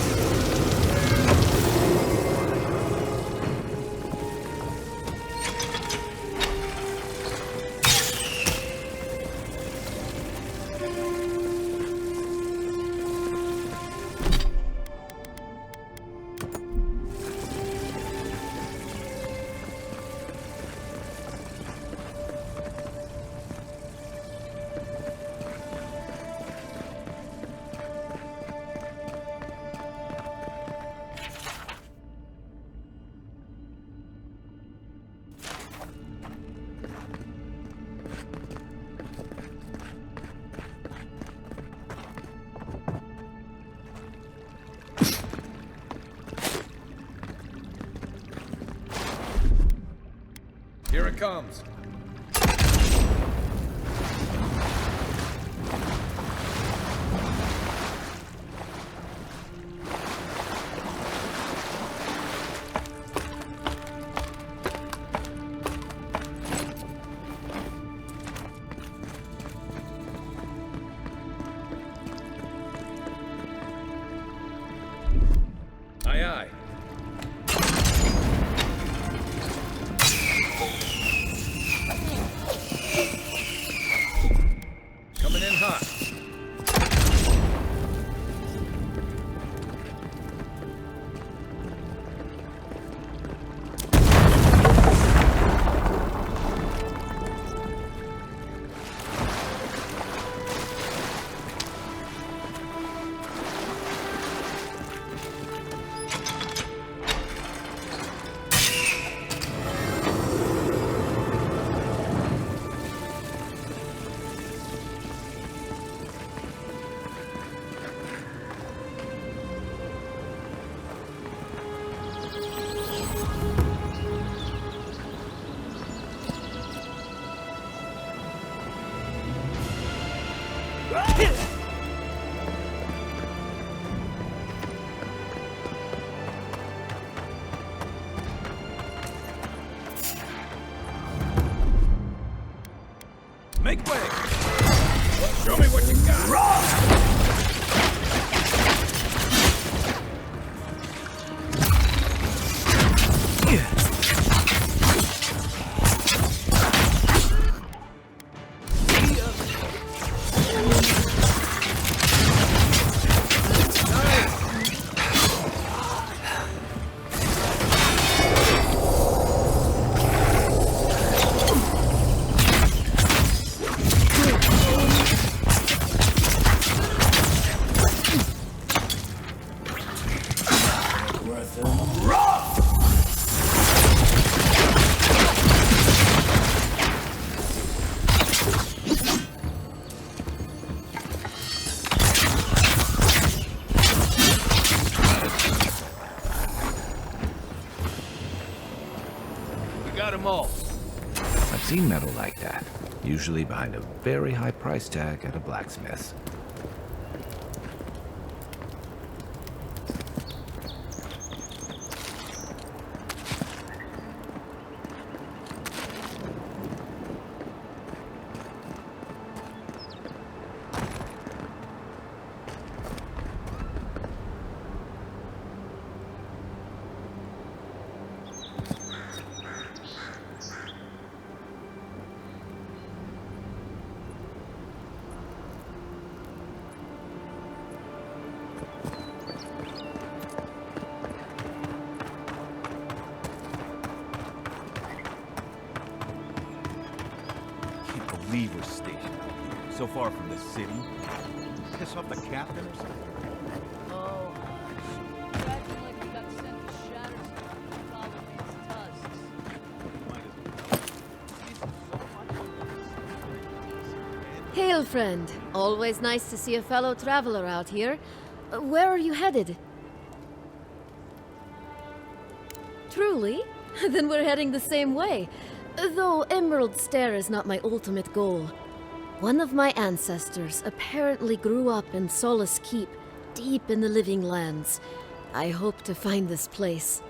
Here it comes. Aye, aye. Make way! Show me what you got! Got them all. I've seen metal like that, usually behind a very high price tag at a blacksmith. Believe we're stationed out here, so far from the city. Piss off the captain or something? Oh, acting like we got sent to shatter stuff following tusks. Hail, friend. Always nice to see a fellow traveler out here. Where are you headed? Truly? Then we're heading the same way. Though Emerald Stair is not my ultimate goal. One of my ancestors apparently grew up in Solace Keep, deep in the Living Lands. I hope to find this place.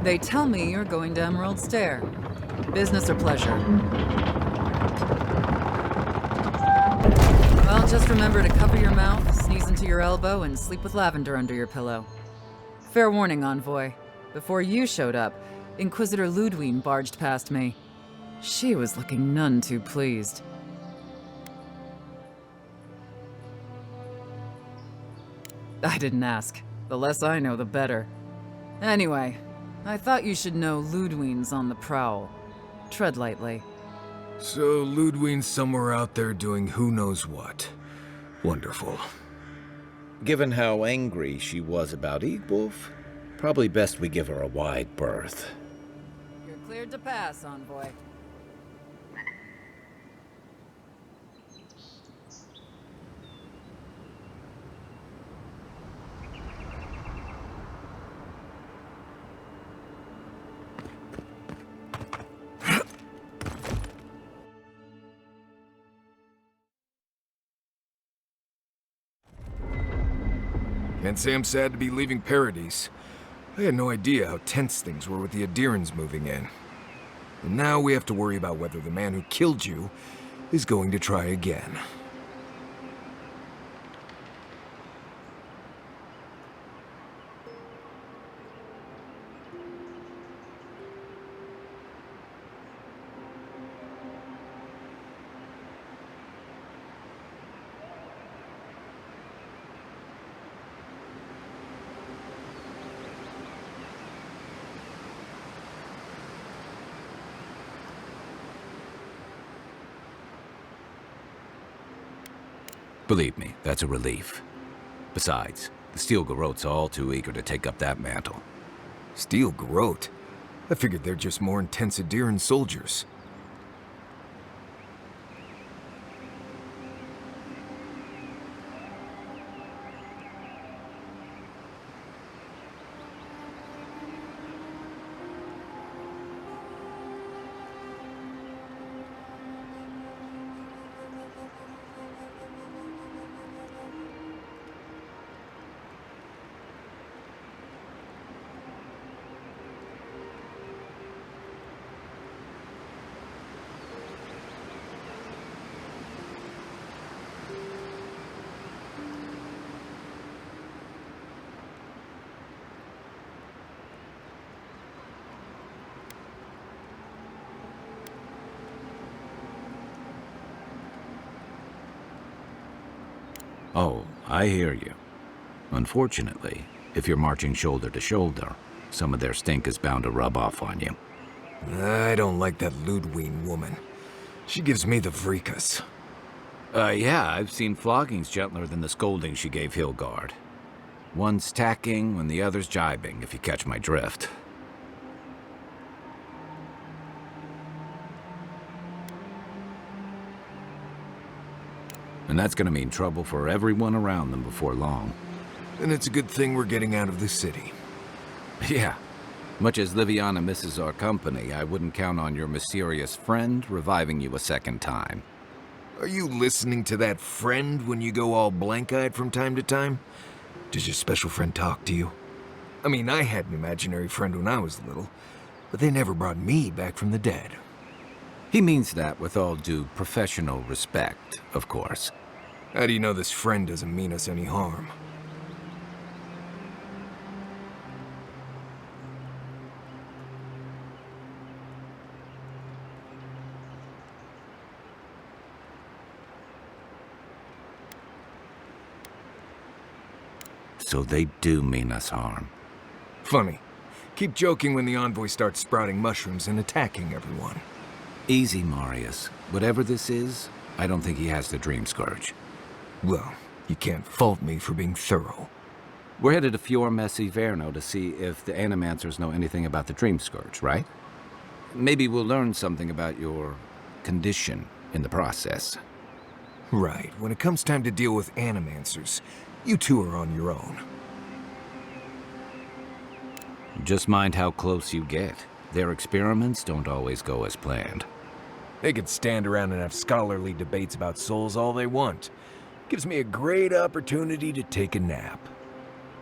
They tell me you're going to Emerald Stair. Business or pleasure? Well, just remember to cover your mouth, sneeze into your elbow, and sleep with lavender under your pillow. Fair warning, Envoy. Before you showed up, Inquisitor Ludwine barged past me. She was looking none too pleased. I didn't ask. The less I know, the better. Anyway, I thought you should know Ludwine's on the prowl. Tread lightly. So Ludwine's somewhere out there doing who knows what. Wonderful. Given how angry she was about Eagwolf, probably best we give her a wide berth. You're cleared to pass, Envoy. Can't say I'm sad to be leaving Paradise. I had no idea how tense things were with the Adirans moving in. And now we have to worry about whether the man who killed you is going to try again. Believe me, that's a relief. Besides, the Steel Garrote's all too eager to take up that mantle. Steel Garrote? I figured they're just more intense Adiran soldiers. Oh, I hear you. Unfortunately, if you're marching shoulder to shoulder, some of their stink is bound to rub off on you. I don't like that Ludwine woman. She gives me the freakus. Yeah, I've seen floggings gentler than the scolding she gave Hilgard. One's tacking when the other's jibing, if you catch my drift. And that's gonna mean trouble for everyone around them before long. And it's a good thing we're getting out of the city. Yeah. Much as Liviana misses our company, I wouldn't count on your mysterious friend reviving you a second time. Are you listening to that friend when you go all blank-eyed from time to time? Does your special friend talk to you? I mean, I had an imaginary friend when I was little, but they never brought me back from the dead. He means that with all due professional respect, of course. How do you know this friend doesn't mean us any harm? So they do mean us harm. Funny. Keep joking when the Envoy starts sprouting mushrooms and attacking everyone. Easy, Marius. Whatever this is, I don't think he has the Dreamscourge. Well, you can't fault me for being thorough. We're headed to Fior Messi Verno to see if the Animancers know anything about the Dreamscourge, right? Maybe we'll learn something about your condition in the process. Right. When it comes time to deal with Animancers, you two are on your own. Just mind how close you get. Their experiments don't always go as planned. They could stand around and have scholarly debates about souls all they want. Gives me a great opportunity to take a nap.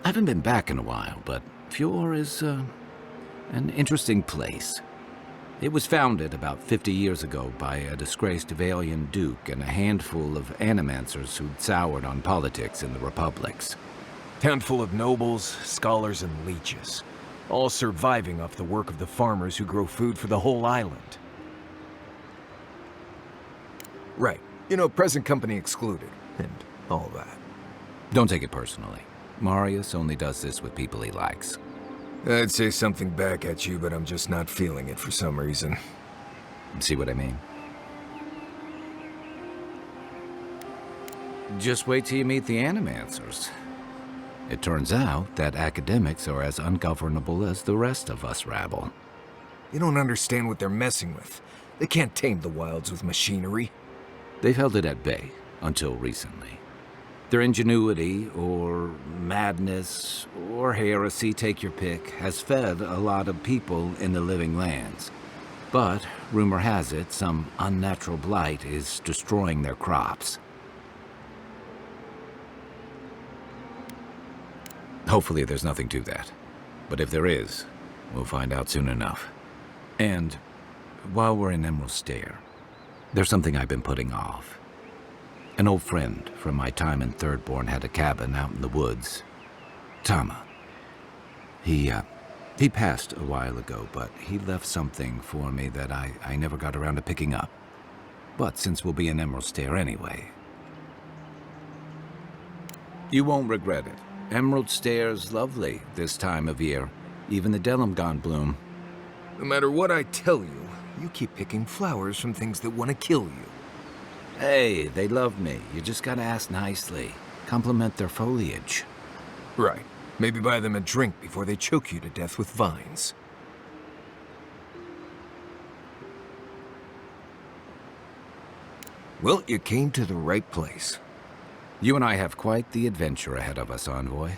I haven't been back in a while, but Fior is, An interesting place. It was founded about 50 years ago by a disgraced Avalian duke and a handful of animancers who'd soured on politics in the republics. Town full of nobles, scholars, and leeches, all surviving off the work of the farmers who grow food for the whole island. Right. You know, present company excluded, and all that. Don't take it personally. Marius only does this with people he likes. I'd say something back at you, but I'm just not feeling it for some reason. See what I mean? Just wait till you meet the animancers. It turns out that academics are as ungovernable as the rest of us rabble. You don't understand what they're messing with. They can't tame the wilds with machinery. They've held it at bay, until recently. Their ingenuity, or madness, or heresy, take your pick, has fed a lot of people in the living lands. But, rumor has it, some unnatural blight is destroying their crops. Hopefully there's nothing to that. But if there is, we'll find out soon enough. And, while we're in Emerald Stair, there's something I've been putting off. An old friend from my time in Thirdborn had a cabin out in the woods. Tama. He passed a while ago, but he left something for me that I never got around to picking up. But since we'll be in Emerald Stair anyway... You won't regret it. Emerald Stair's lovely this time of year. Even the Delimgon bloom. No matter what I tell you, you keep picking flowers from things that want to kill you. Hey, they love me. You just gotta ask nicely. Compliment their foliage. Right. Maybe buy them a drink before they choke you to death with vines. Well, you came to the right place. You and I have quite the adventure ahead of us, Envoy.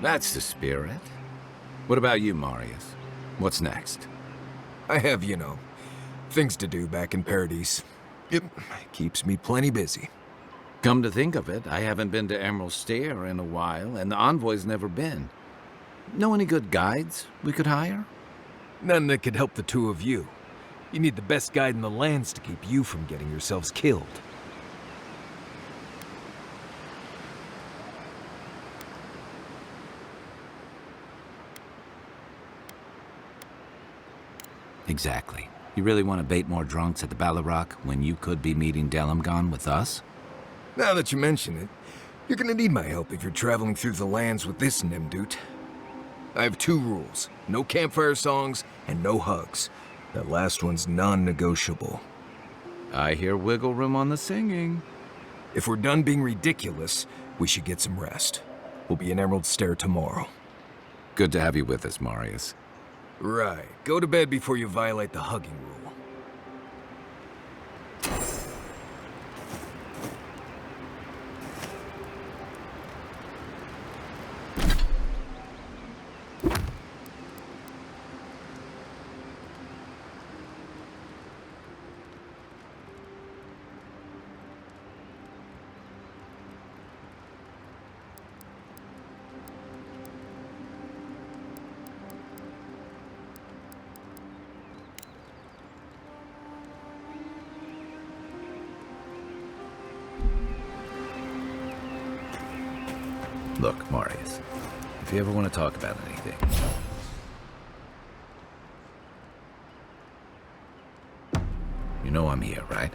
That's the spirit. What about you, Marius? What's next? I have, you know, things to do back in Paradise. It keeps me plenty busy. Come to think of it, I haven't been to Emerald Stair in a while, and the Envoy's never been. Know any good guides we could hire? None that could help the two of you. You need the best guide in the lands to keep you from getting yourselves killed. Exactly. You really want to bait more drunks at the Ballarok when you could be meeting Delimgon with us? Now that you mention it, you're gonna need my help if you're traveling through the lands with this Nimdut. I have 2 rules. No campfire songs and no hugs. That last one's non-negotiable. I hear wiggle room on the singing. If we're done being ridiculous, we should get some rest. We'll be in Emerald Stair tomorrow. Good to have you with us, Marius. Right. Go to bed before you violate the hugging rule. Look, Marius, if you ever want to talk about anything... You know I'm here, right?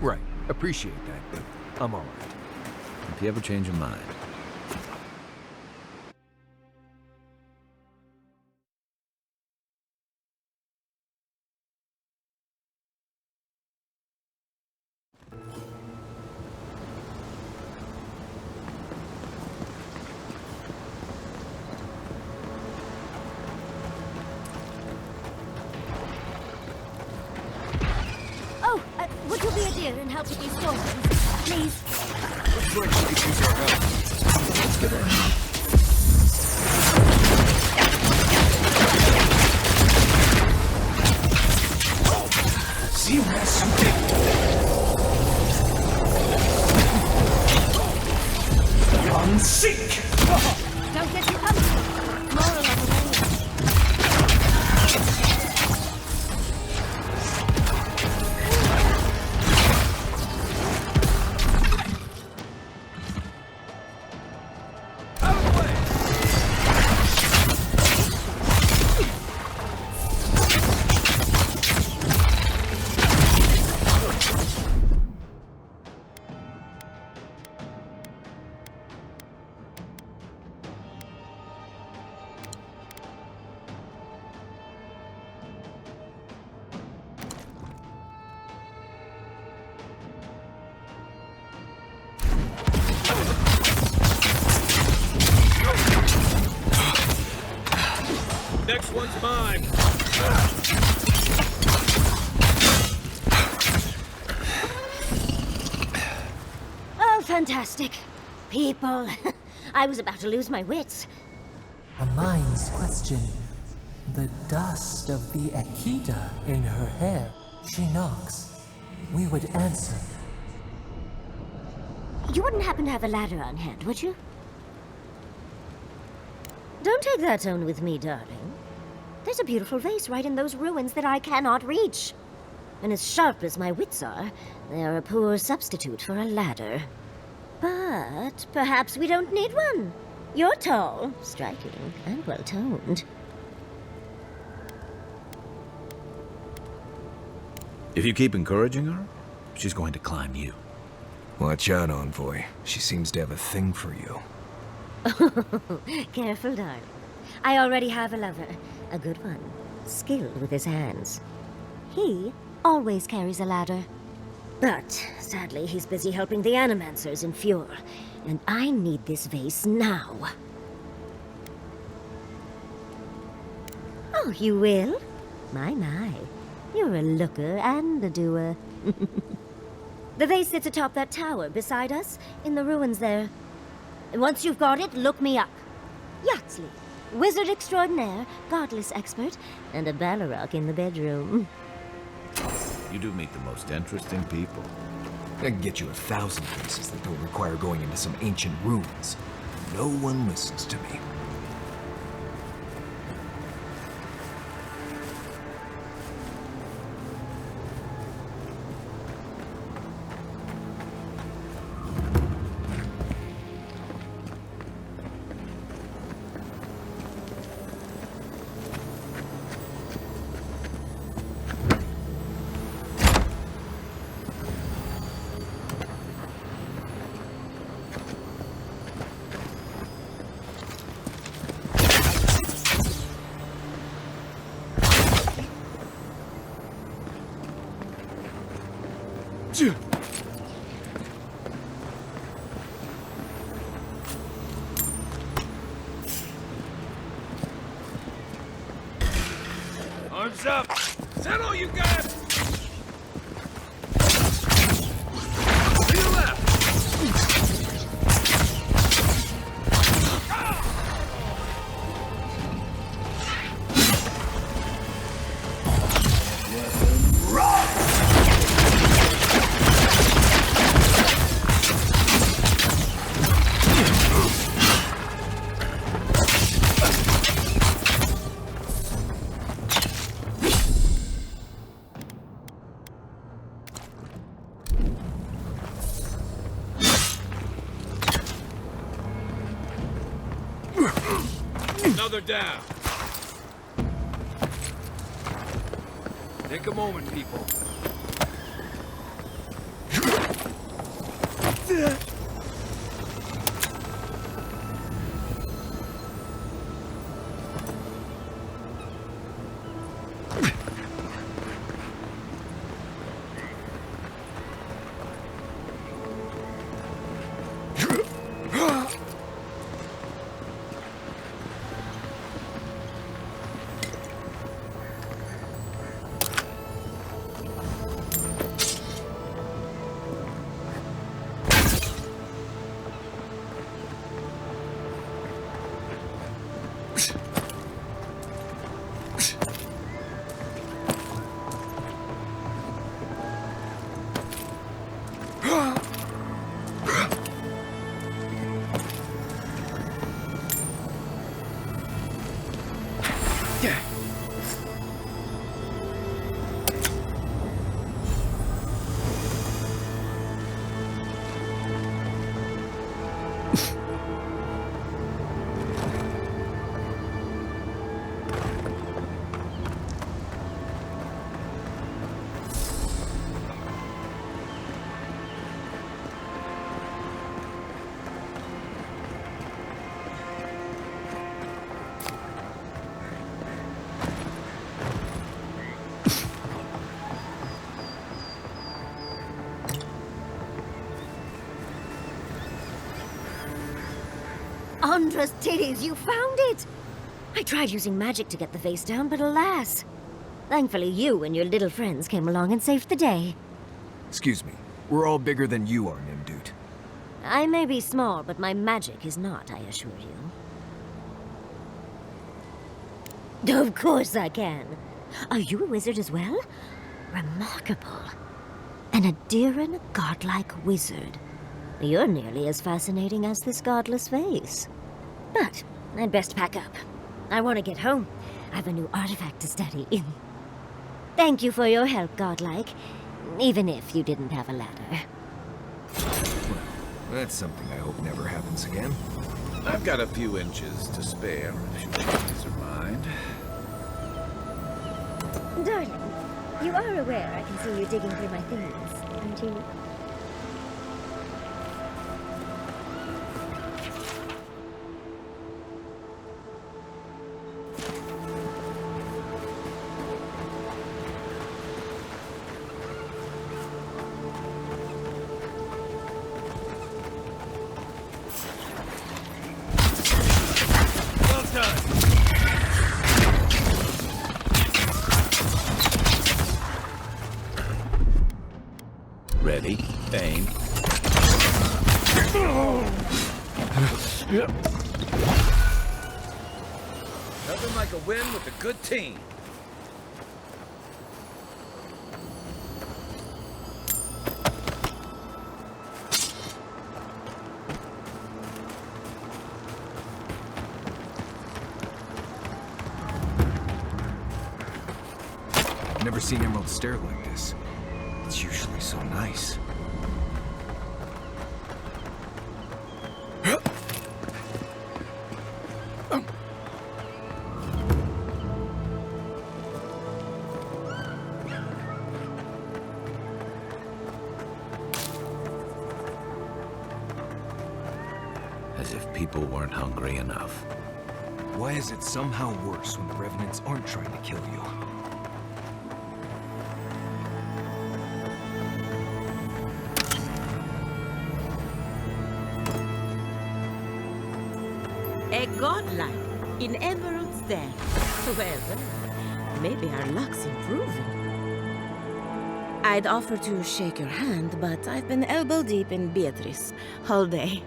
Right. Appreciate that, but I'm all right. If you ever change your mind... Would you be a dear and help with these storms, please? Looks like we could use our help. Let's get her. and seek! Don't get too comfortable. Moral of the way. Next one's mine. Oh, fantastic. People. I was about to lose my wits. A mind's question. The dust of the Akita in her hair. She knocks. We would answer. You wouldn't happen to have a ladder on hand, would you? Don't take that tone with me, darling. There's a beautiful vase right in those ruins that I cannot reach. And as sharp as my wits are, they are a poor substitute for a ladder. But perhaps we don't need one. You're tall, striking, and well-toned. If you keep encouraging her, she's going to climb you. Watch out, Envoy. She seems to have a thing for you. Careful, darling. I already have a lover. A good one. Skilled with his hands. He always carries a ladder. But, sadly, he's busy helping the Animancers in Fjord. And I need this vase now. Oh, you will? My. You're a looker and a doer. The vase sits atop that tower beside us, in the ruins there. And once you've got it, look me up. Yatsley, wizard extraordinaire, godless expert, and a Balrog in the bedroom. You do meet the most interesting people. I can get you 1,000 places that don't require going into some ancient ruins. No one listens to me. Arms up! Is that all you got? To your left! Another down. Take a moment, people. Thunderous titties, you found it! I tried using magic to get the face down, but alas. Thankfully, you and your little friends came along and saved the day. Excuse me. We're all bigger than you are, Nimdude. I may be small, but my magic is not, I assure you. Of course I can. Are you a wizard as well? Remarkable. An Adiran godlike wizard. You're nearly as fascinating as this godless face. But I'd best pack up. I want to get home. I have a new artifact to study. Thank you for your help, godlike. Even if you didn't have a ladder. That's something I hope never happens again. I've got a few inches to spare if she changes her mind. Darling, you are aware I can see you digging through my things, aren't you? Ready, aim. Nothing like a win with a good team. I've never seen Emerald Stair like this. It's usually so nice. As if people weren't hungry enough. Why is it somehow worse when the Revenants aren't trying to kill you? A godlike in Emerald Stair. Well, maybe our luck's improving. I'd offer to shake your hand, but I've been elbow deep in Beatrice all day.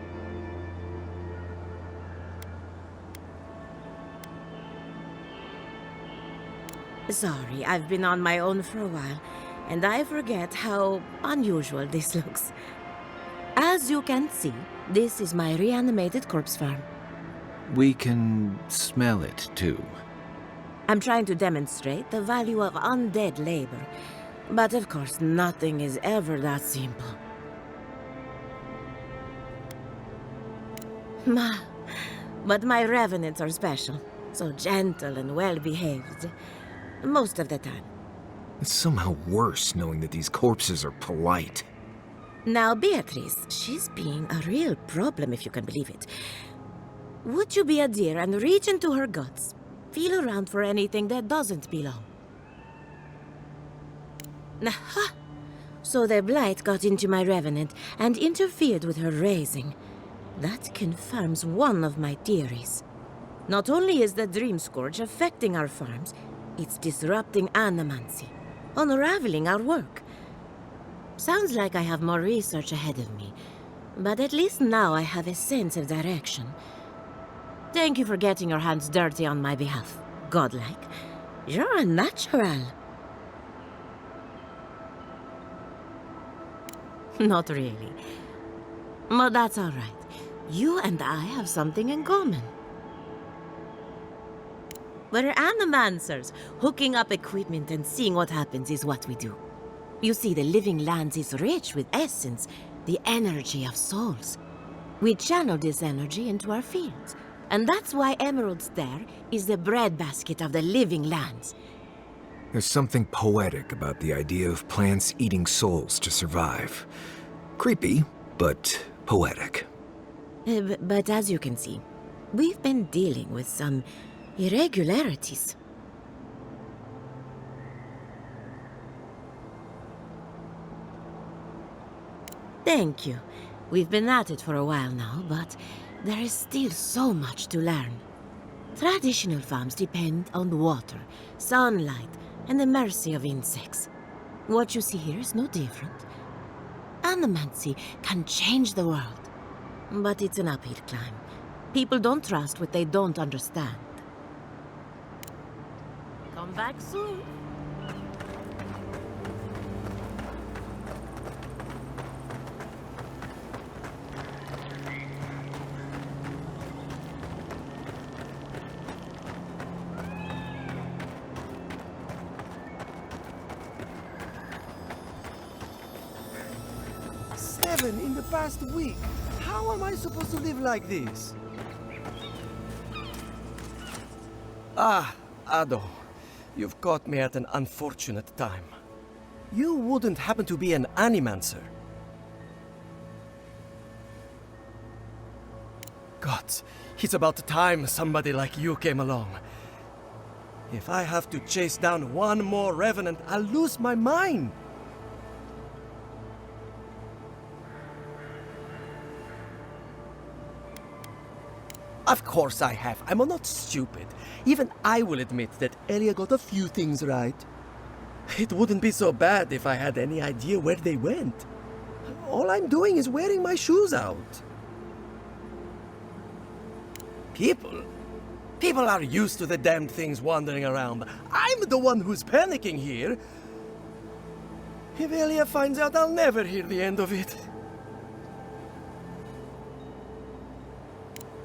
Sorry, I've been on my own for a while, and I forget how unusual this looks. As you can see, this is my reanimated corpse farm. We can smell it, too. I'm trying to demonstrate the value of undead labor, but of course nothing is ever that simple. But my revenants are special, so gentle and well-behaved. Most of the time. It's somehow worse knowing that these corpses are polite. Now, Beatrice, she's being a real problem, if you can believe it. Would you be a dear and reach into her guts? Feel around for anything that doesn't belong. Aha! So the blight got into my revenant and interfered with her raising. That confirms one of my theories. Not only is the Dreamscourge affecting our farms, it's disrupting animancy, unraveling our work. Sounds like I have more research ahead of me, but at least now I have a sense of direction. Thank you for getting your hands dirty on my behalf, godlike. You're a natural. Not really. But that's all right. You and I have something in common. We're animancers. Hooking up equipment and seeing what happens is what we do. You see, the living lands is rich with essence, the energy of souls. We channel this energy into our fields, and that's why Emerald Stair is the breadbasket of the living lands. There's something poetic about the idea of plants eating souls to survive. Creepy, but poetic. But as you can see, we've been dealing with some irregularities. Thank you. We've been at it for a while now, but There is still so much to learn. Traditional farms depend on water, sunlight, and the mercy of insects. What you see here is no different. Animancy can change the world, but it's an uphill climb. People don't trust what they don't understand. Come back soon. Seven in the past week. How am I supposed to live like this? Ah, Ado. You've caught me at an unfortunate time. You wouldn't happen to be an animancer? God, it's about time somebody like you came along. If I have to chase down one more revenant, I'll lose my mind. Of course I have. I'm not stupid. Even I will admit that Elia got a few things right. It wouldn't be so bad if I had any idea where they went. All I'm doing is wearing my shoes out. People are used to the damned things wandering around. I'm the one who's panicking here. If Elia finds out, I'll never hear the end of it.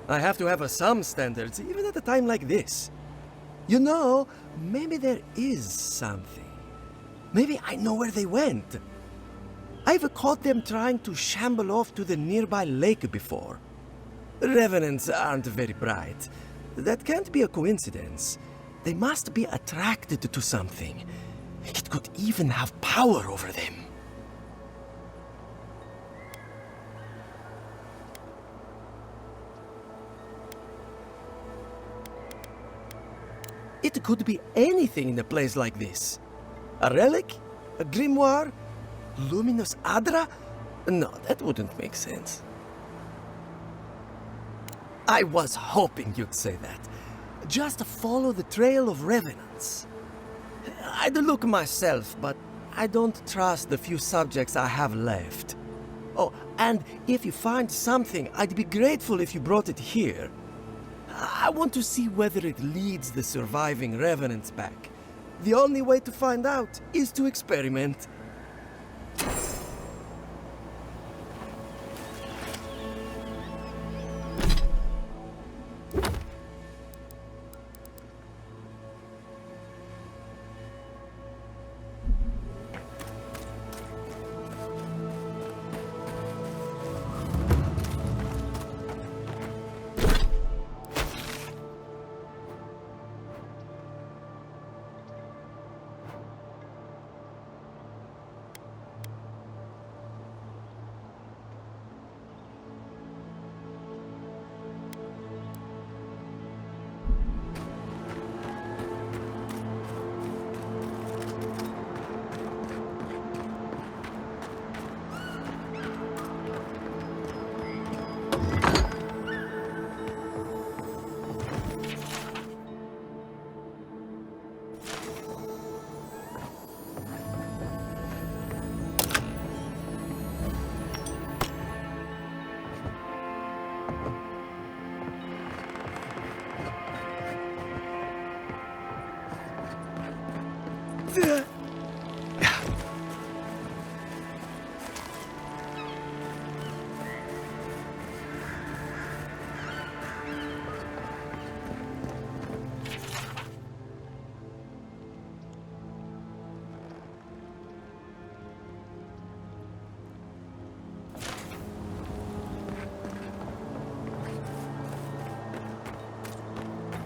I have to have some standards, even at a time like this. You know, maybe there is something. Maybe I know where they went. I've caught them trying to shamble off to the nearby lake before. Revenants aren't very bright. That can't be a coincidence. They must be attracted to something. It could even have power over them. It could be anything in a place like this. A relic? A grimoire? Luminous Adra? No, that wouldn't make sense. I was hoping you'd say that. Just follow the trail of revenants. I'd look myself, but I don't trust the few subjects I have left. Oh, and if you find something, I'd be grateful if you brought it here. I want to see whether it leads the surviving revenants back. The only way to find out is to experiment.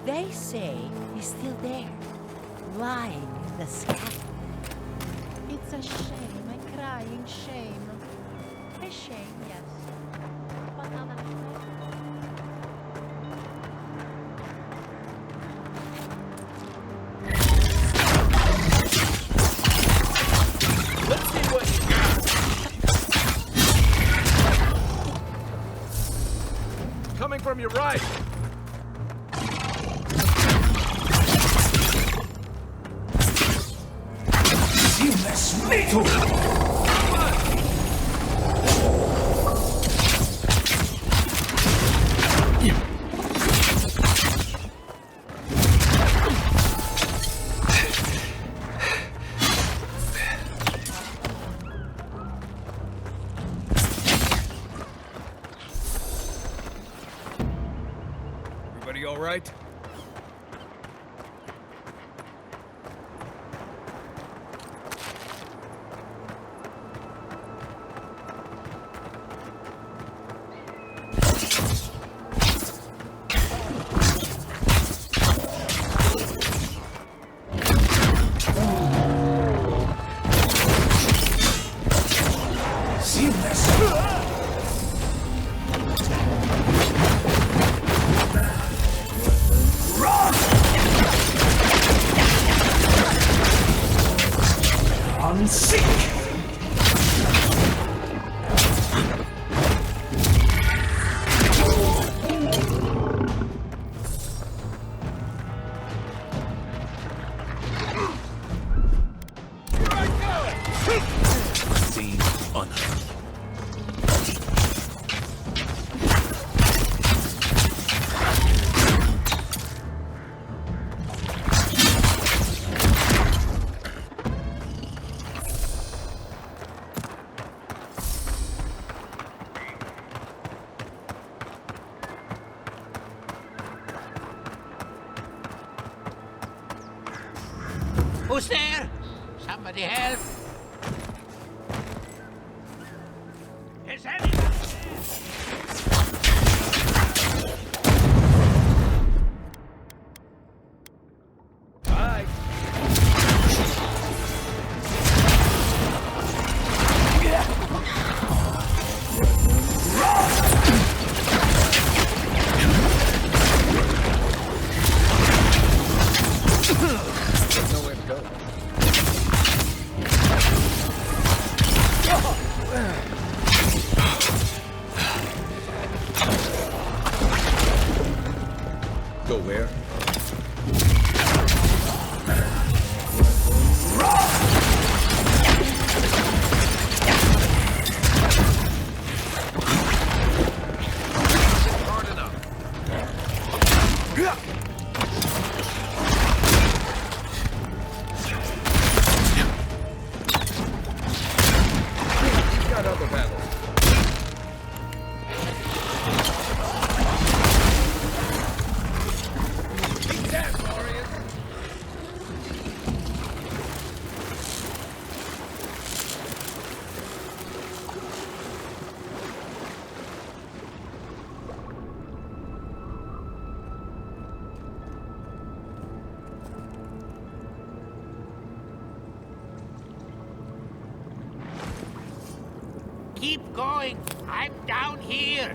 They say he's still there, lying in the sky. It's a shame, a crying shame. A shame, yes. But not a shame. Let's see what you got. Coming from your right. Seamless metal! Everybody all right? Who's there? Somebody help! Is anyone Go where? Hard enough. He's got other battles. keep going? I'm down here.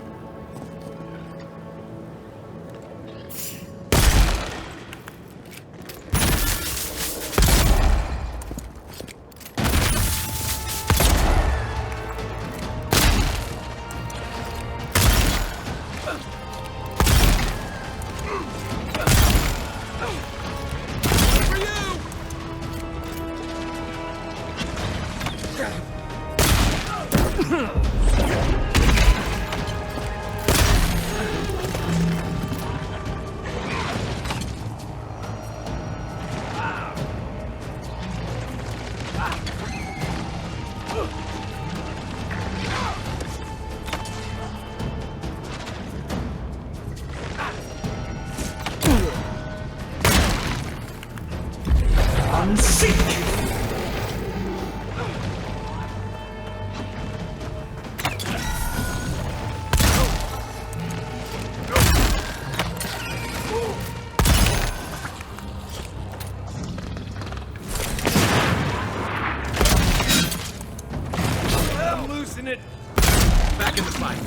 It. Back in the fight.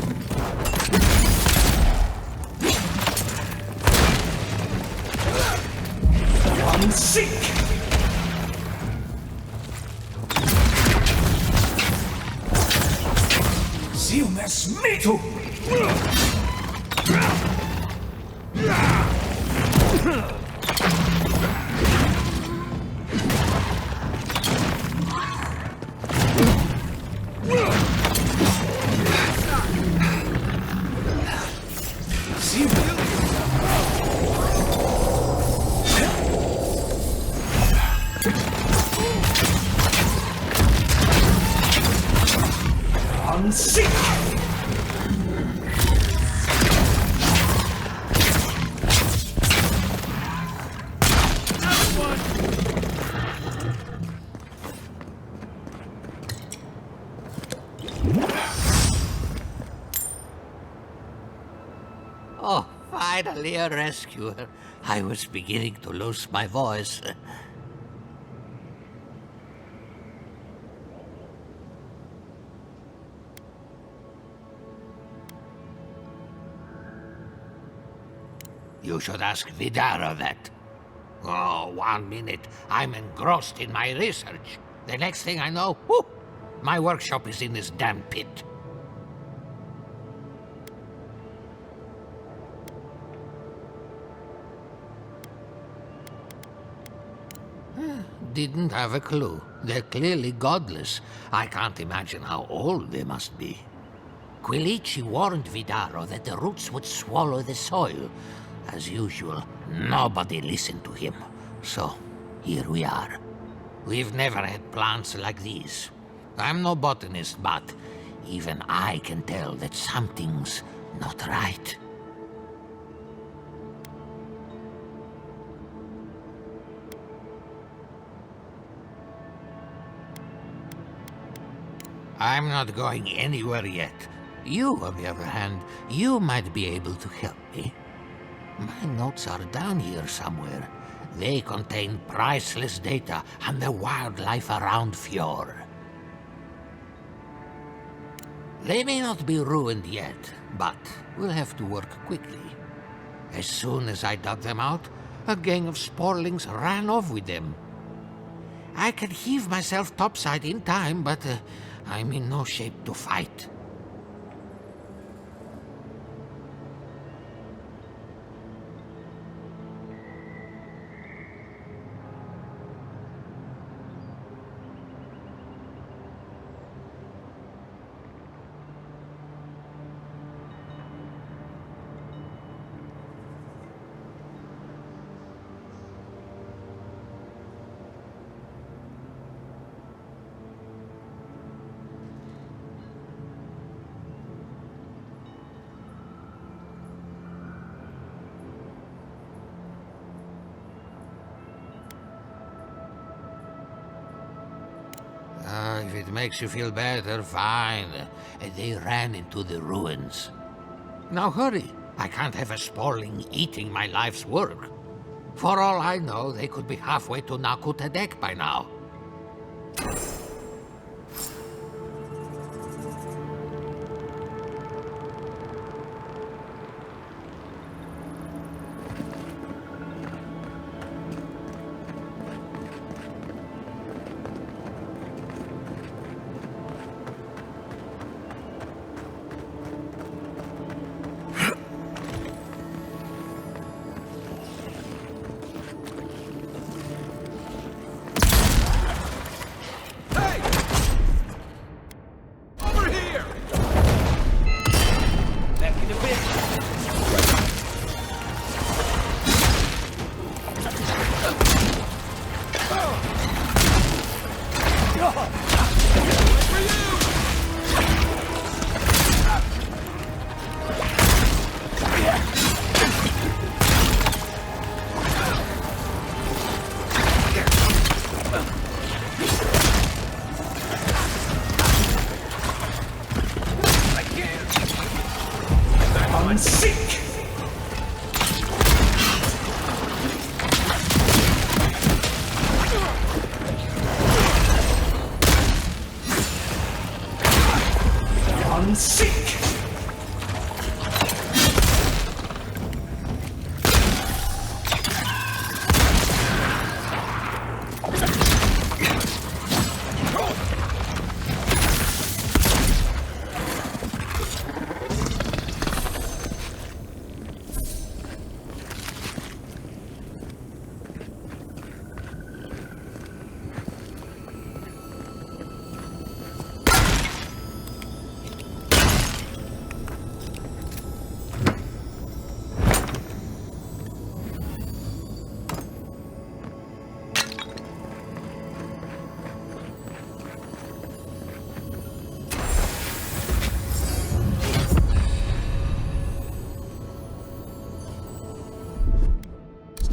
Unseek! Ziomes Metu! Oh, finally a rescuer. I was beginning to lose my voice. You should ask Vidara that. Oh, 1 minute. I'm engrossed in my research. The next thing I know, whoop, my workshop is in this damn pit. Didn't have a clue. They're clearly godless. I can't imagine how old they must be. Quilici warned Vidaro that the roots would swallow the soil. As usual, nobody listened to him. So, here we are. We've never had plants like these. I'm no botanist, but even I can tell that something's not right. I'm not going anywhere yet. You, on the other hand, you might be able to help me. My notes are down here somewhere. They contain priceless data on the wildlife around Fjord. They may not be ruined yet, but we'll have to work quickly. As soon as I dug them out, a gang of sporlings ran off with them. I can heave myself topside in time, but I'm in no shape to fight. If it makes you feel better, fine. They ran into the ruins. Now hurry. I can't have a sporling eating my life's work. For all I know, they could be halfway to Nakutadek by now.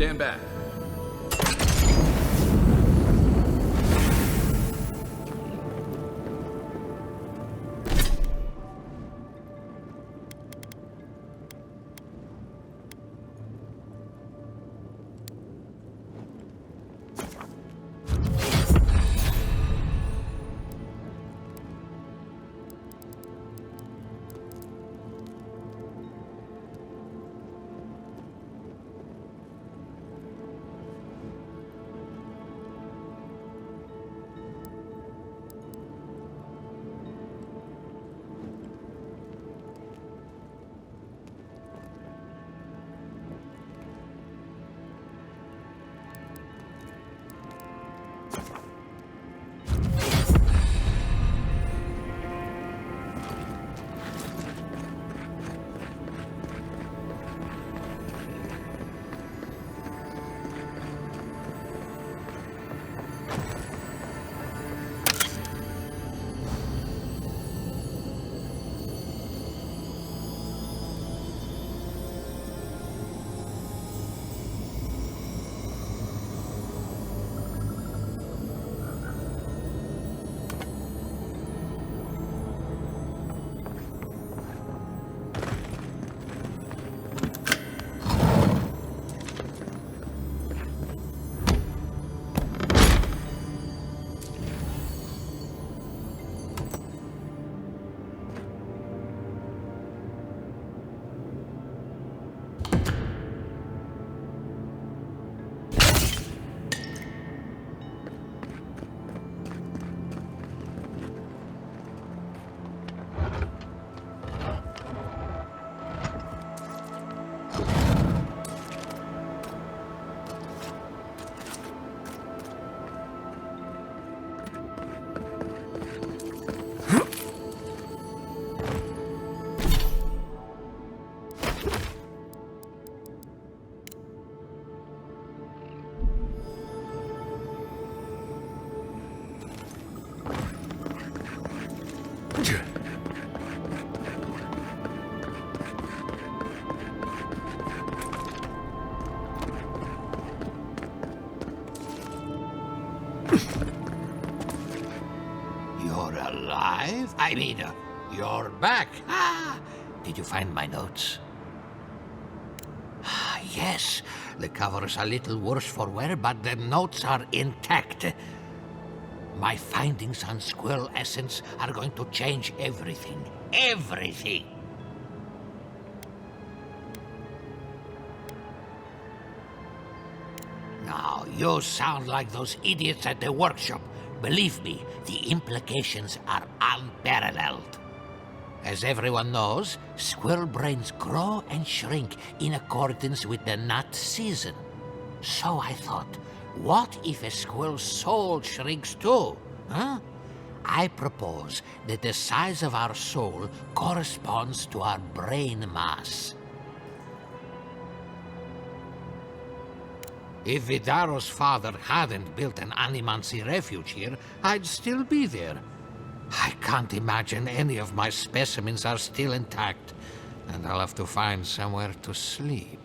Stand back. You're alive? I mean, you're back. Ah, did you find my notes? Ah, yes, the cover's a little worse for wear, but the notes are intact. My findings on squirrel essence are going to change everything. Everything! Now, you sound like those idiots at the workshop. Believe me, the implications are unparalleled. As everyone knows, squirrel brains grow and shrink in accordance with the nut season. So I thought, what if a squirrel's soul shrinks too? Huh? I propose that the size of our soul corresponds to our brain mass. If Vidaro's father hadn't built an animancy refuge here, I'd still be there. I can't imagine any of my specimens are still intact, and I'll have to find somewhere to sleep.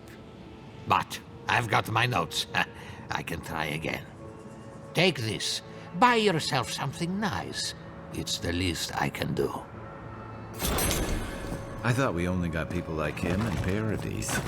But I've got my notes. I can try again. Take this. Buy yourself something nice. It's the least I can do. I thought we only got people like him in Paradise.